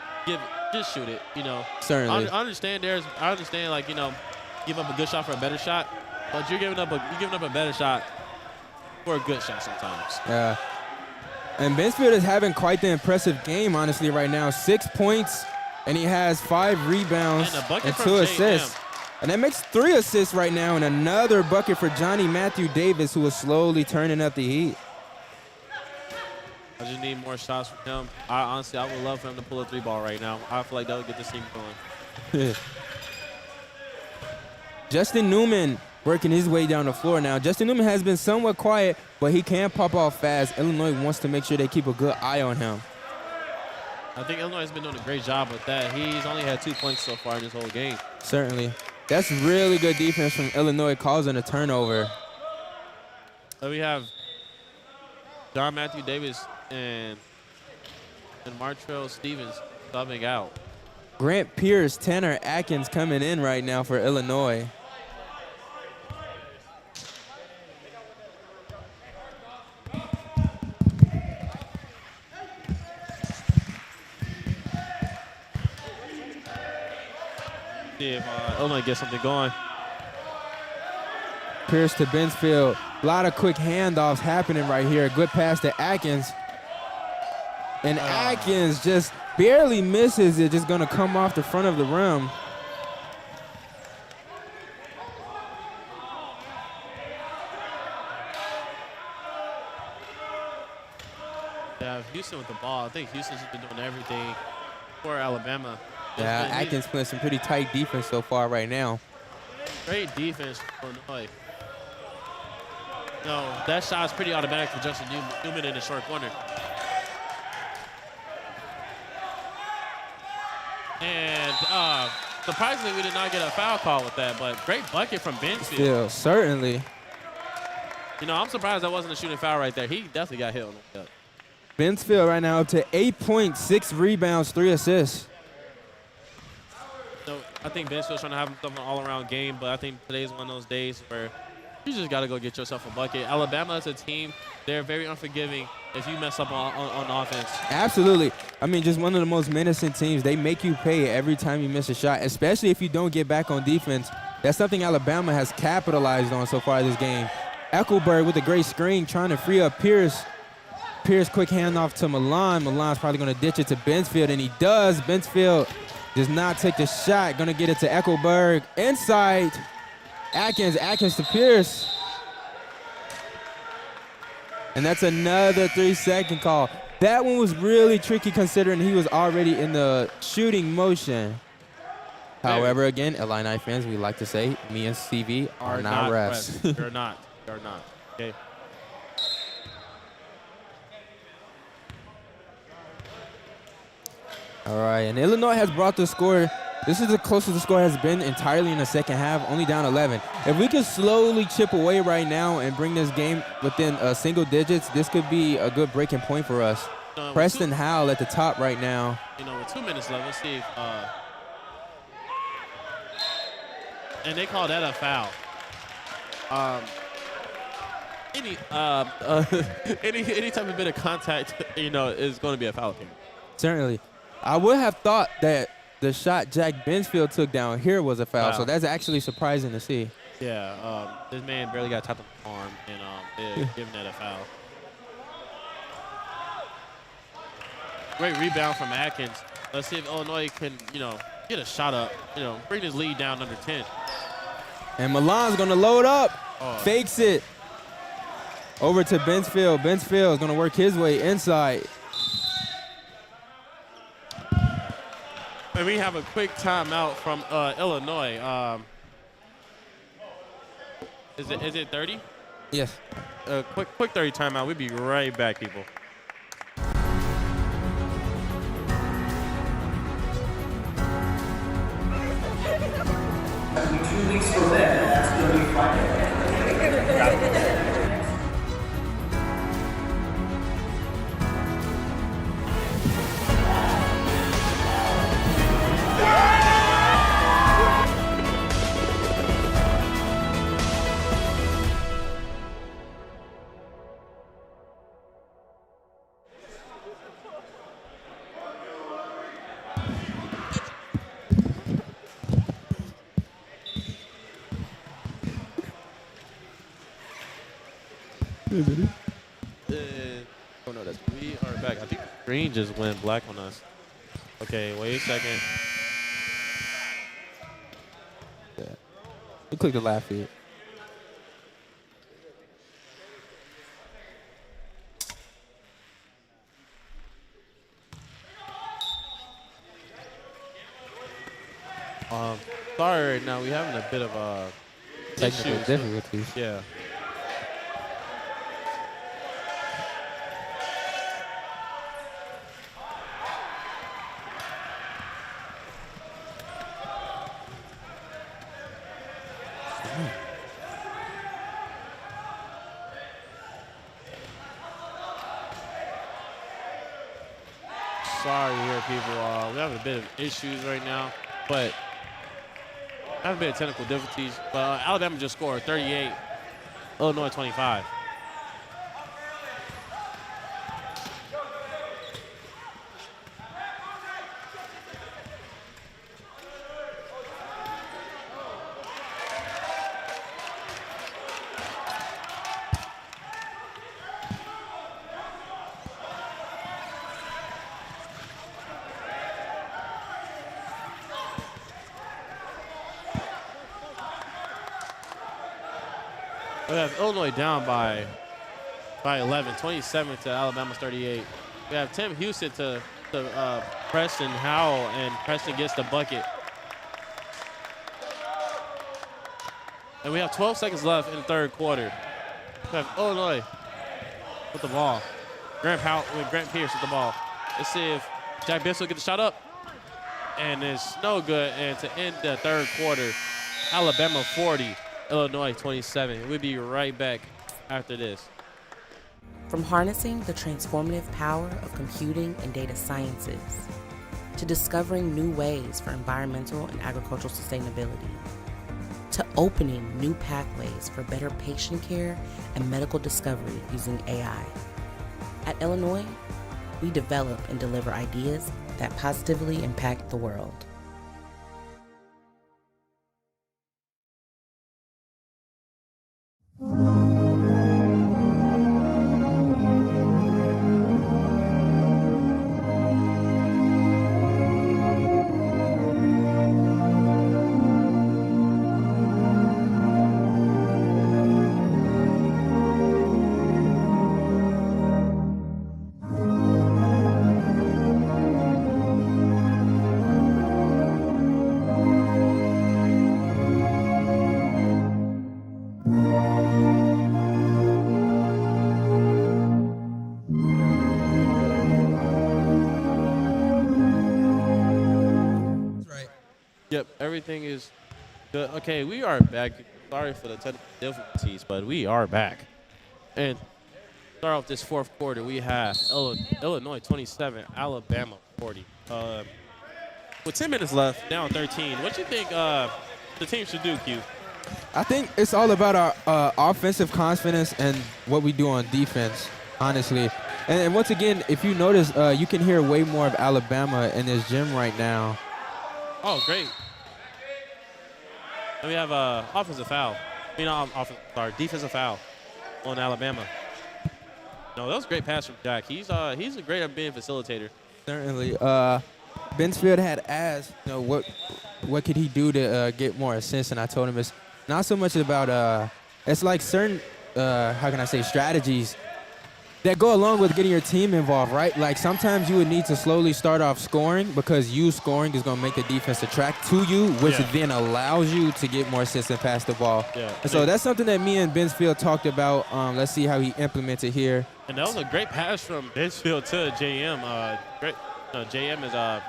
just shoot it. You know, certainly. I understand like, you know, give up a good shot for a better shot, but you're giving up a better shot for a good shot sometimes. Yeah. And Bensfield is having quite the impressive game, honestly, right now. 6 points, and he has 5 rebounds and 2 assists. And that makes 3 assists right now, and another bucket for Johnny Matthew Davis, who is slowly turning up the heat. I just need more shots from him. Honestly, I would love for him to pull a 3-ball right now. I feel like that would get this team going. Justin Newman working his way down the floor now. Justin Newman has been somewhat quiet, but he can pop off fast. Illinois wants to make sure they keep a good eye on him. I think Illinois has been doing a great job with that. He's only had 2 points so far in this whole game. Certainly. That's really good defense from Illinois, causing a turnover. So we have John Matthew Davis and Martrell Stevens subbing out. Grant Pierce, Tanner Atkins coming in right now for Illinois. See if Illinois gets something going. Pierce to Bensfield. A lot of quick handoffs happening right here. Good pass to Atkins. And Atkins just barely misses it. Just going to come off the front of the rim. Yeah, Houston with the ball. I think Houston's been doing everything for Alabama. Yeah, Atkins playing some pretty tight defense so far right now. Great defense for Illinois. No, that shot is pretty automatic for Justin Newman in the short corner. And surprisingly, we did not get a foul call with that, but great bucket from Bensfield. Still, certainly. You know, I'm surprised that wasn't a shooting foul right there. He definitely got hit on that. Bensfield right now up to 8 points, 6 rebounds, 3 assists. So I think Bensfield's trying to have himself an all-around game, but I think today's one of those days where you just got to go get yourself a bucket. Alabama as a team, they're very unforgiving if you mess up on offense. Absolutely. I mean, just one of the most menacing teams. They make you pay every time you miss a shot, especially if you don't get back on defense. That's something Alabama has capitalized on so far this game. Eckelberg with a great screen trying to free up Pierce. Pierce quick handoff to Milan. Milan's probably going to ditch it to Bensfield, and he does. Bensfield does not take the shot. Going to get it to Eckelberg. Inside. Atkins to Pierce. And that's another 3-second call. That one was really tricky considering he was already in the shooting motion. However, again, Illini fans, we like to say, me and CV are not refs. They're not. They're not. Okay. All right, and Illinois has brought the score. This is the closest the score has been entirely in the second half, only down 11. If we could slowly chip away right now and bring this game within single digits, this could be a good breaking point for us. Preston Howell at the top right now. You know, with 2 minutes left, let's see if and they call that a foul. Any type of bit of contact, you know, is going to be a foul here. Certainly. I would have thought that the shot Jack Bensfield took down here was a foul, so that's actually surprising to see. Yeah, this man barely got tapped on the arm, and they're giving that a foul. Great rebound from Atkins. Let's see if Illinois can, you know, get a shot up, you know, bring this lead down under 10. And Milan's going to load up, fakes it. Over to Bensfield. Bensfield is going to work his way inside. And we have a quick timeout from Illinois. Is it 30? Yes. Quick 30 timeout. We'll be right back, people. Oh no, we are back. I think the screen just went black on us. Okay, wait a second. Yeah. You click the last feed. Sorry right now. We're having a bit of technical difficulties. Yeah. Sorry here, people. We're having a bit of issues right now, but I have a bit of technical difficulties. But Alabama just scored 38, Illinois 25. We have Illinois down by 11, 27 to Alabama's 38. We have Tim Houston to Preston Howell, and Preston gets the bucket. And we have 12 seconds left in the third quarter. We have Illinois with the ball. Grant Pierce with the ball. Let's see if Jack Bensfield gets the shot up. And it's no good. And to end the third quarter, Alabama 40. Illinois 27. We'll be right back after this. From harnessing the transformative power of computing and data sciences to discovering new ways for environmental and agricultural sustainability to opening new pathways for better patient care and medical discovery using AI. At Illinois, we develop and deliver ideas that positively impact the world. everything is good. Okay, we are back. Sorry for the technical difficulties, but we are back. And start off this fourth quarter, we have Illinois 27, Alabama 40. With 10 minutes left, down 13, what do you think the team should do, Q? I think it's all about our offensive confidence and what we do on defense, honestly. And once again, if you notice, you can hear way more of Alabama in this gym right now. Oh, great. And we have offensive foul. Defensive foul on Alabama. No, that was a great pass from Jack. He's a great at being facilitator. Certainly. Bensfield had asked, what could he do to get more assists, and I told him it's not so much about it's like certain strategies that go along with getting your team involved, right? Like sometimes you would need to slowly start off scoring because you scoring is going to make the defense attract to you, which then allows you to get more assists and pass the ball. Yeah. And so that's something that me and Bensfield talked about. Let's see how he implements it here. And that was a great pass from Bensfield to JM. JM is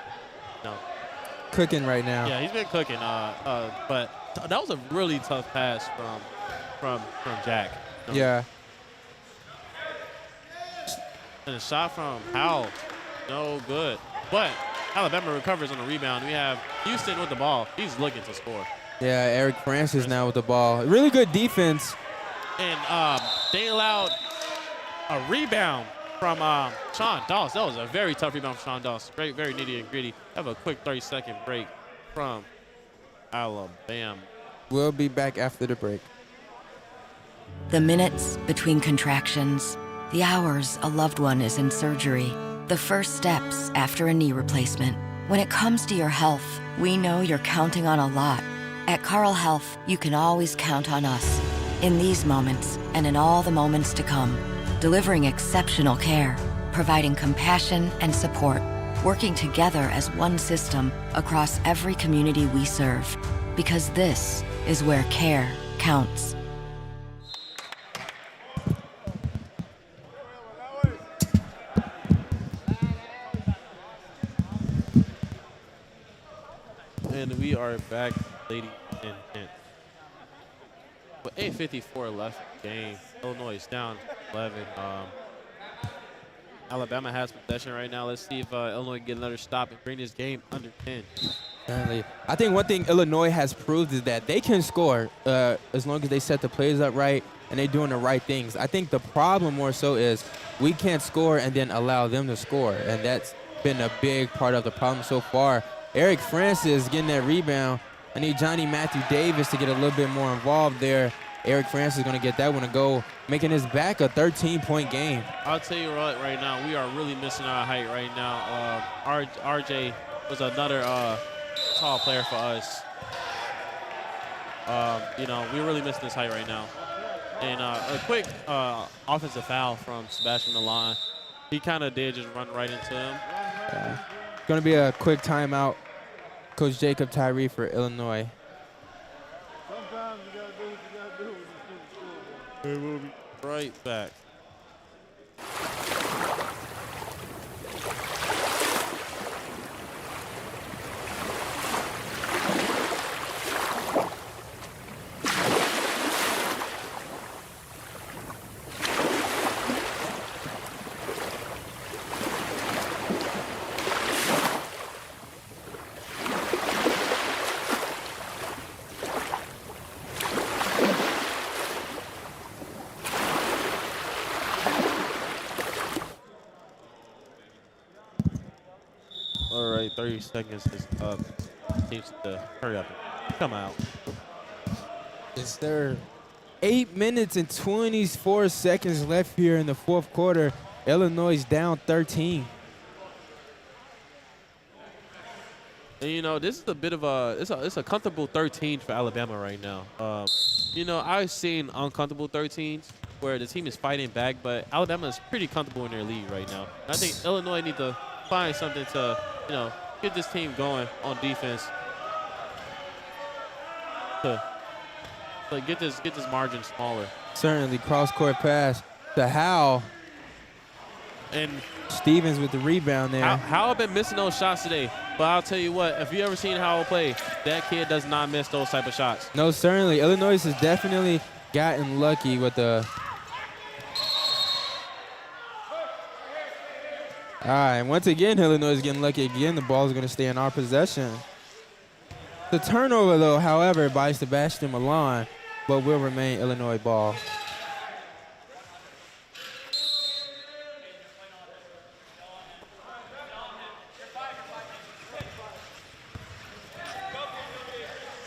cooking right now. Yeah, he's been cooking. But that was a really tough pass from Jack. Yeah. And a shot from Howell, no good. But Alabama recovers on the rebound. We have Houston with the ball. He's looking to score. Yeah, Eric Francis now with the ball. Really good defense. And they allowed a rebound from Sean Doss. That was a very tough rebound from Sean Doss. Great, very nitty and gritty. Have a quick 30-second break from Alabama. We'll be back after the break. The minutes between contractions, the hours a loved one is in surgery, the first steps after a knee replacement. When it comes to your health, we know you're counting on a lot. At Carle Health, you can always count on us. In these moments, and in all the moments to come, delivering exceptional care, providing compassion and support, working together as one system across every community we serve. Because this is where care counts. And we are back, ladies and gents. With 8:54 left in the game, Illinois is down 11. Alabama has possession right now. Let's see if Illinois can get another stop and bring this game under 10. Certainly. I think one thing Illinois has proved is that they can score as long as they set the plays up right and they're doing the right things. I think the problem more so is we can't score and then allow them to score, and that's been a big part of the problem so far. Eric Francis getting that rebound. I need Johnny Matthew Davis to get a little bit more involved there. Eric Francis is going to get that one to go, making his back a 13-point game. I'll tell you what, right now, we are really missing our height right now. RJ was another tall player for us. We're really missing his height right now. And a quick offensive foul from Sebastian Milan. He kind of did just run right into him. Going to be a quick timeout. Coach Jacob Tyree for Illinois. Sometimes you got to do what you got to do with the school. We will be right back. All right, 30 seconds is up. Needs to hurry up and come out. Is there 8 minutes and 24 seconds left here in the fourth quarter? Illinois is down 13. And, this is a bit of it's a comfortable 13 for Alabama right now. I've seen uncomfortable 13s where the team is fighting back, but Alabama is pretty comfortable in their lead right now. I think Illinois need to find something to, get this team going on defense to get this margin smaller. Certainly, cross-court pass to Howell. And Stevens with the rebound there. Howell been missing those shots today. But I'll tell you what, if you ever seen Howell play, that kid does not miss those type of shots. No, certainly. Illinois has definitely gotten lucky with the. All right, once again, Illinois is getting lucky again. The ball is going to stay in our possession. The turnover, though, however, by Sebastian Milan, but will remain Illinois ball.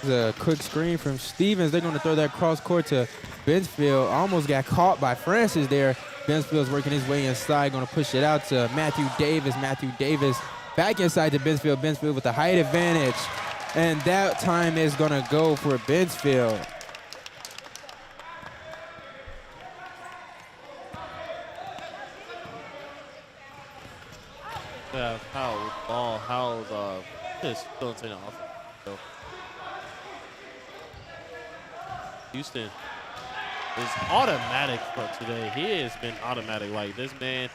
A quick screen from Stevens. They're going to throw that cross court to Bensfield. Almost got caught by Francis there. Bensfield's working his way inside, going to push it out to Matthew Davis. Matthew Davis back inside to Bensfield. Bensfield with the height advantage. And that time is going to go for Bensfield. Yeah, Howell's just filling off. So. Houston is automatic for today. He has been automatic. Like this man,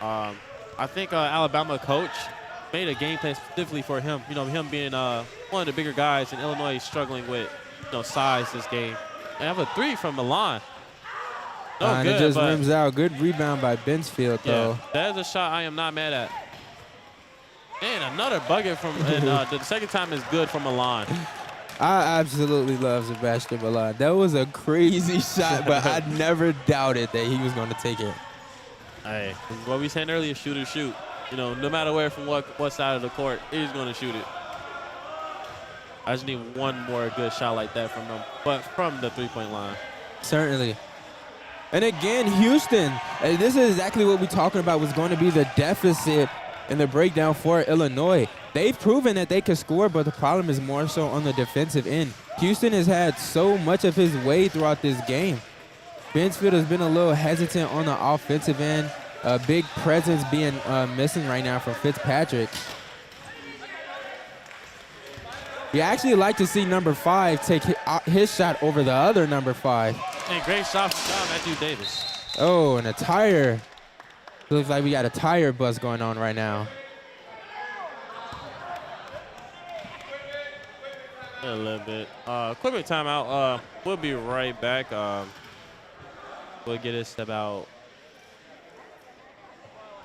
I think Alabama coach made a game plan specifically for him. You know, him being one of the bigger guys, and Illinois struggling with size this game. I have a three from Milan. No And good, it just but rims out. Good rebound by Bensfield, though. yeah, that is a shot I am not mad at. And another bucket from, and the second time is good from Milan. I absolutely love Sebastian Milan. That was a crazy shot, but I never doubted that he was going to take it. Hey, what we said earlier, shoot or shoot. You know, no matter where, from what side of the court, he's going to shoot it. I just need one more good shot like that from him, but from the three-point line. Certainly. And again, Houston, this is exactly what we're talking about was going to be the deficit in the breakdown for Illinois. They've proven that they can score, but the problem is more so on the defensive end. Houston has had so much of his way throughout this game. Bensfield has been a little hesitant on the offensive end. A big presence being missing right now from Fitzpatrick. You actually like to see number 5 take his shot over the other number 5. Hey, great shot from Matthew Davis. Oh, and a tire. Looks like we got a tire bust going on right now. A little bit. Quick timeout. We'll be right back. We'll get us about.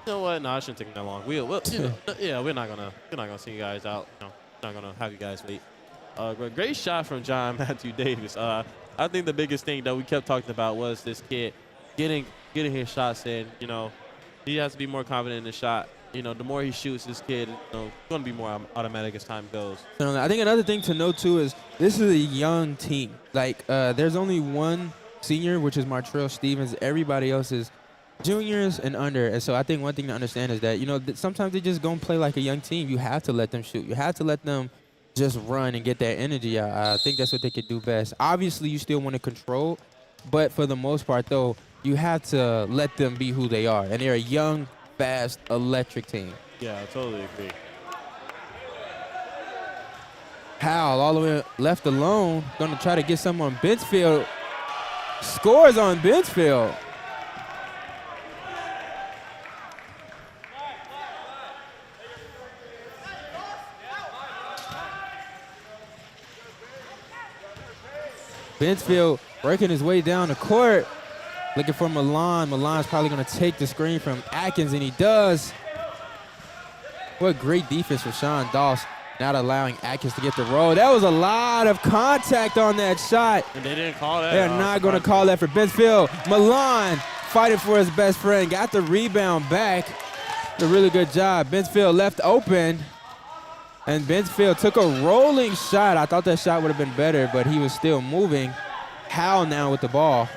You know what? No, it shouldn't take that long. Yeah, we're not gonna see you guys out. No, not gonna have you guys wait. Great shot from John Matthew Davis. I think the biggest thing that we kept talking about was this kid getting his shots in. You know, he has to be more confident in the shot. You know, the more he shoots, this kid, going to be more automatic as time goes. I think another thing to note, too, is this is a young team. Like, there's only one senior, which is Martrell Stevens. Everybody else is juniors and under. And so I think one thing to understand is that, you know, sometimes they just going to play like a young team. You have to let them shoot. You have to let them just run and get that energy out. I think that's what they could do best. Obviously, you still want to control, but for the most part, though, you have to let them be who they are. And they're a young, fast, electric team. Yeah, I totally agree. Howell all the way left alone. Going to try to get some on Bensfield. Scores on Bensfield. Bensfield working his way down the court. Looking for Milan. Milan's probably going to take the screen from Atkins, and he does. What great defense for Sean Doss, not allowing Atkins to get the roll. That was a lot of contact on that shot. And they didn't call that. They're not going to call that for Bensfield. Milan fighting for his best friend. Got the rebound back. A really good job. Bensfield left open. And Bensfield took a rolling shot. I thought that shot would have been better, but he was still moving. Howell now with the ball.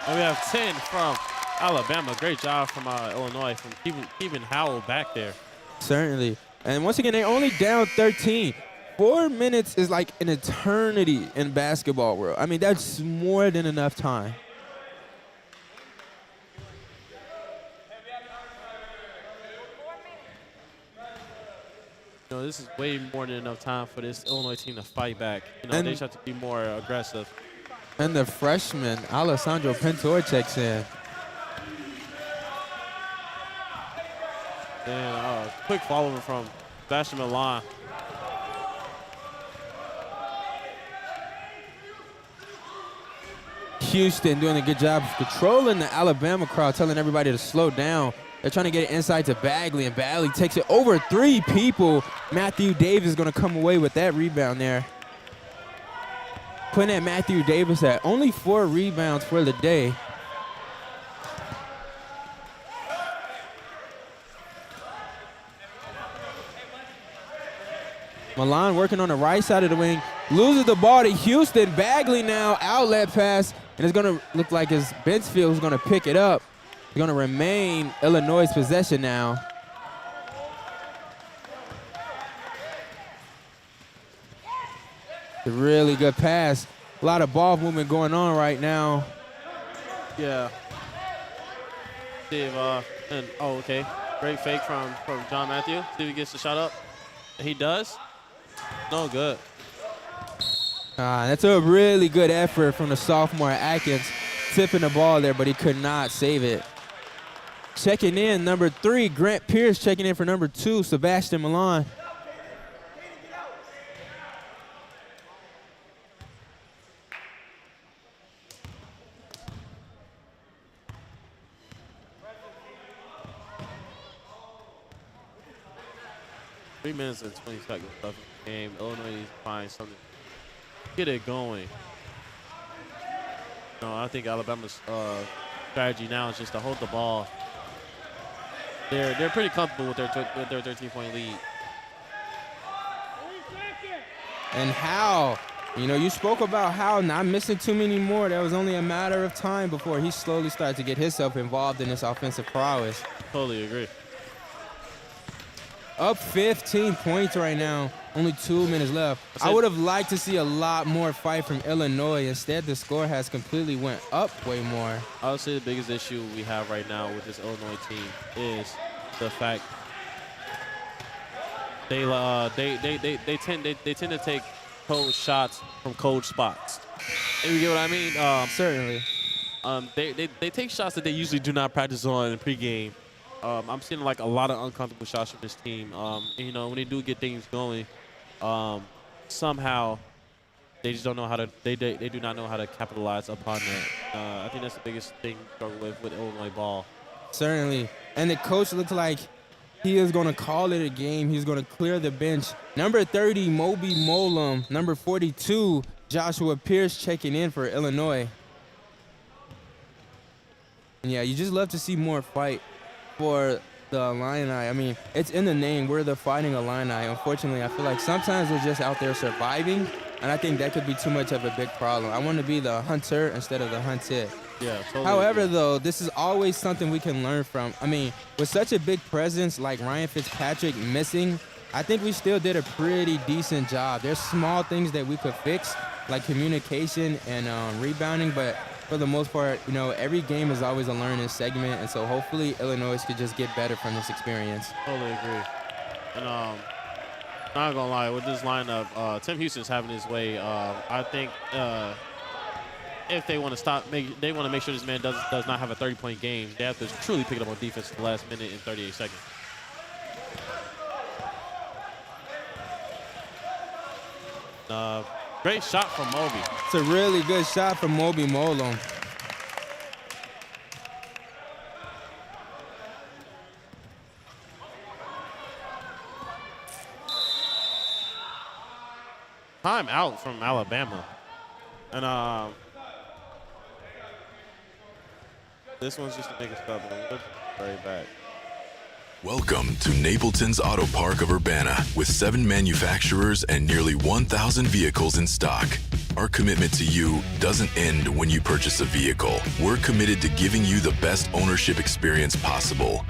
And we have 10 from Alabama. Great job from Illinois from keeping Howell back there. Certainly. And once again, they're only down 13. 4 minutes is like an eternity in basketball world. I mean, that's more than enough time. You know, this is way more than enough time for this Illinois team to fight back. You know, they just have to be more aggressive. And the freshman, Alessandro Pintor, checks in. And quick follow from Sebastian Milan. Houston doing a good job of controlling the Alabama crowd, telling everybody to slow down. They're trying to get it inside to Bagley, and Bagley takes it over 3 people. Matthew Davis is going to come away with that rebound there. Putting at Matthew Davis at only 4 rebounds for the day. Milan working on the right side of the wing. Loses the ball to Houston. Bagley now, outlet pass. And it's going to look like as Benchfield is going to pick it up. It's going to remain Illinois' possession now. A really good pass. A lot of ball movement going on right now. Yeah. Steve, okay. Great fake from John Matthew. See if he gets the shot up. He does. No good. That's a really good effort from the sophomore Atkins. Tipping the ball there, but he could not save it. Checking in, number 3, Grant Pierce checking in for number 2, Sebastian Milan. Three minutes and 20 seconds left in the game. Illinois needs to find something. Get it going. No, I think Alabama's strategy now is just to hold the ball. They're pretty comfortable with their 13-point lead. And Howell, you spoke about Howell not missing too many more. That was only a matter of time before he slowly started to get himself involved in this offensive prowess. Totally agree. Up 15 points right now. Only 2 minutes left. I would have liked to see a lot more fight from Illinois. Instead, the score has completely went up way more. I would say the biggest issue we have right now with this Illinois team is the fact they tend to take cold shots from cold spots. You get what I mean? Certainly. They take shots that they usually do not practice on in pregame. I'm seeing like a lot of uncomfortable shots from this team. And, when they do get things going, somehow they just don't know how to. They do not know how to capitalize upon that. I think that's the biggest thing to struggle with Illinois ball. Certainly, and the coach looks like he is going to call it a game. He's going to clear the bench. Number 30, Moby Molum. Number 42, Joshua Pierce checking in for Illinois. And yeah, you just love to see more fight for the Illini. I mean, it's in the name. We're the Fighting Illini. Unfortunately, I feel like sometimes they're just out there surviving, and I think that could be too much of a big problem. I want to be the hunter instead of the hunted. Yeah, totally. However, though, this is always something we can learn from. I mean, with such a big presence like Ryan Fitzpatrick missing, I think we still did a pretty decent job. There's small things that we could fix, like communication and rebounding, but for the most part, every game is always a learning segment, and so hopefully Illinois could just get better from this experience. Totally agree. And not gonna lie, with this lineup, Tim Houston's having his way. I think if they want to they want to make sure this man does not have a 30-point game. They have to truly pick it up on defense at the last minute and 38 seconds. Great shot from Moby. It's a really good shot from Moby Molum. Time out from Alabama. And this one's just to make a stop. Very bad. Welcome to Napleton's Auto Park of Urbana with 7 manufacturers and nearly 1,000 vehicles in stock. Our commitment to you doesn't end when you purchase a vehicle. We're committed to giving you the best ownership experience possible.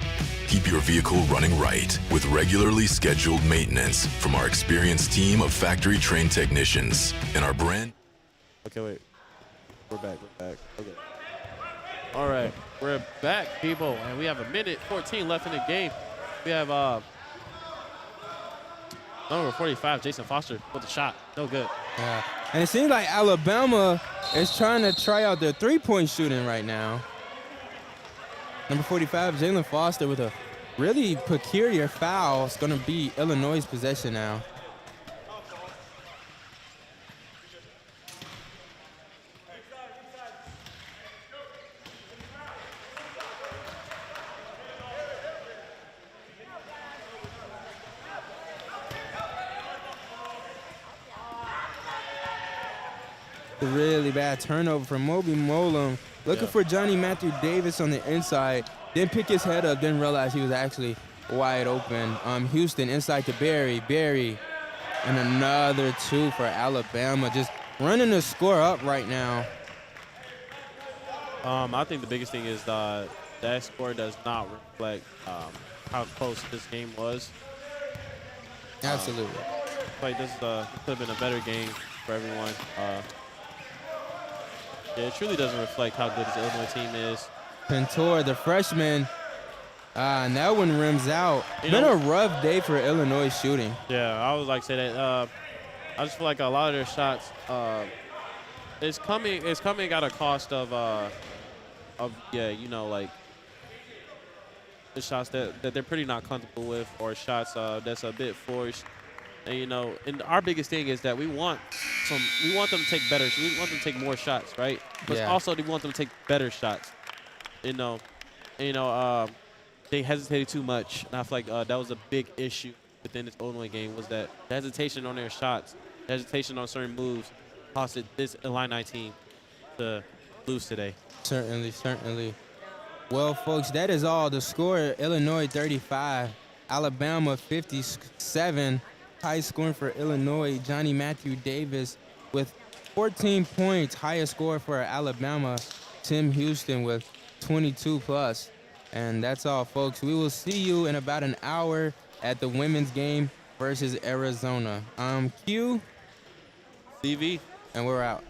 Keep your vehicle running right with regularly scheduled maintenance from our experienced team of factory-trained technicians and our brand. Okay, wait. We're back. Okay. All right, we're back, people, and we have 1:14 left in the game. We have number 45, Jason Foster, with a shot. No good. Yeah, and it seems like Alabama is trying to try out their 3-point shooting right now. Number 45, Jalen Foster with a really peculiar foul. It's going to be Illinois' possession now. Really bad turnover from Moby Molum. Looking for Johnny Matthew Davis on the inside. Didn't pick his head up, didn't realize he was actually wide open. Houston inside to Barry. Barry, and another 2 for Alabama. Just running the score up right now. I think the biggest thing is that score does not reflect how close this game was. Absolutely. Like this could have been a better game for everyone. Yeah, it truly doesn't reflect how good this Illinois team is. Pentor, the freshman, and that one rims out. Been a rough day for Illinois shooting. Yeah, I would like to say that. I just feel like a lot of their shots, it's coming at a cost of like the shots that they're pretty not comfortable with, or shots that's a bit forced. And and our biggest thing is that we want them to take better. We want them to take more shots, right? But also we want them to take better shots. They hesitated too much. And I feel like that was a big issue within this Illinois game, was that the hesitation on their shots, the hesitation on certain moves, costed this Illini team to lose today. Certainly. Well, folks, that is all. The score: Illinois 35, Alabama 57. High scoring for Illinois, Johnny Matthew Davis with 14 points. Highest score for Alabama, Tim Houston with 22 plus. And that's all, folks. We will see you in about an hour at the women's game versus Arizona. Q, CV, and we're out.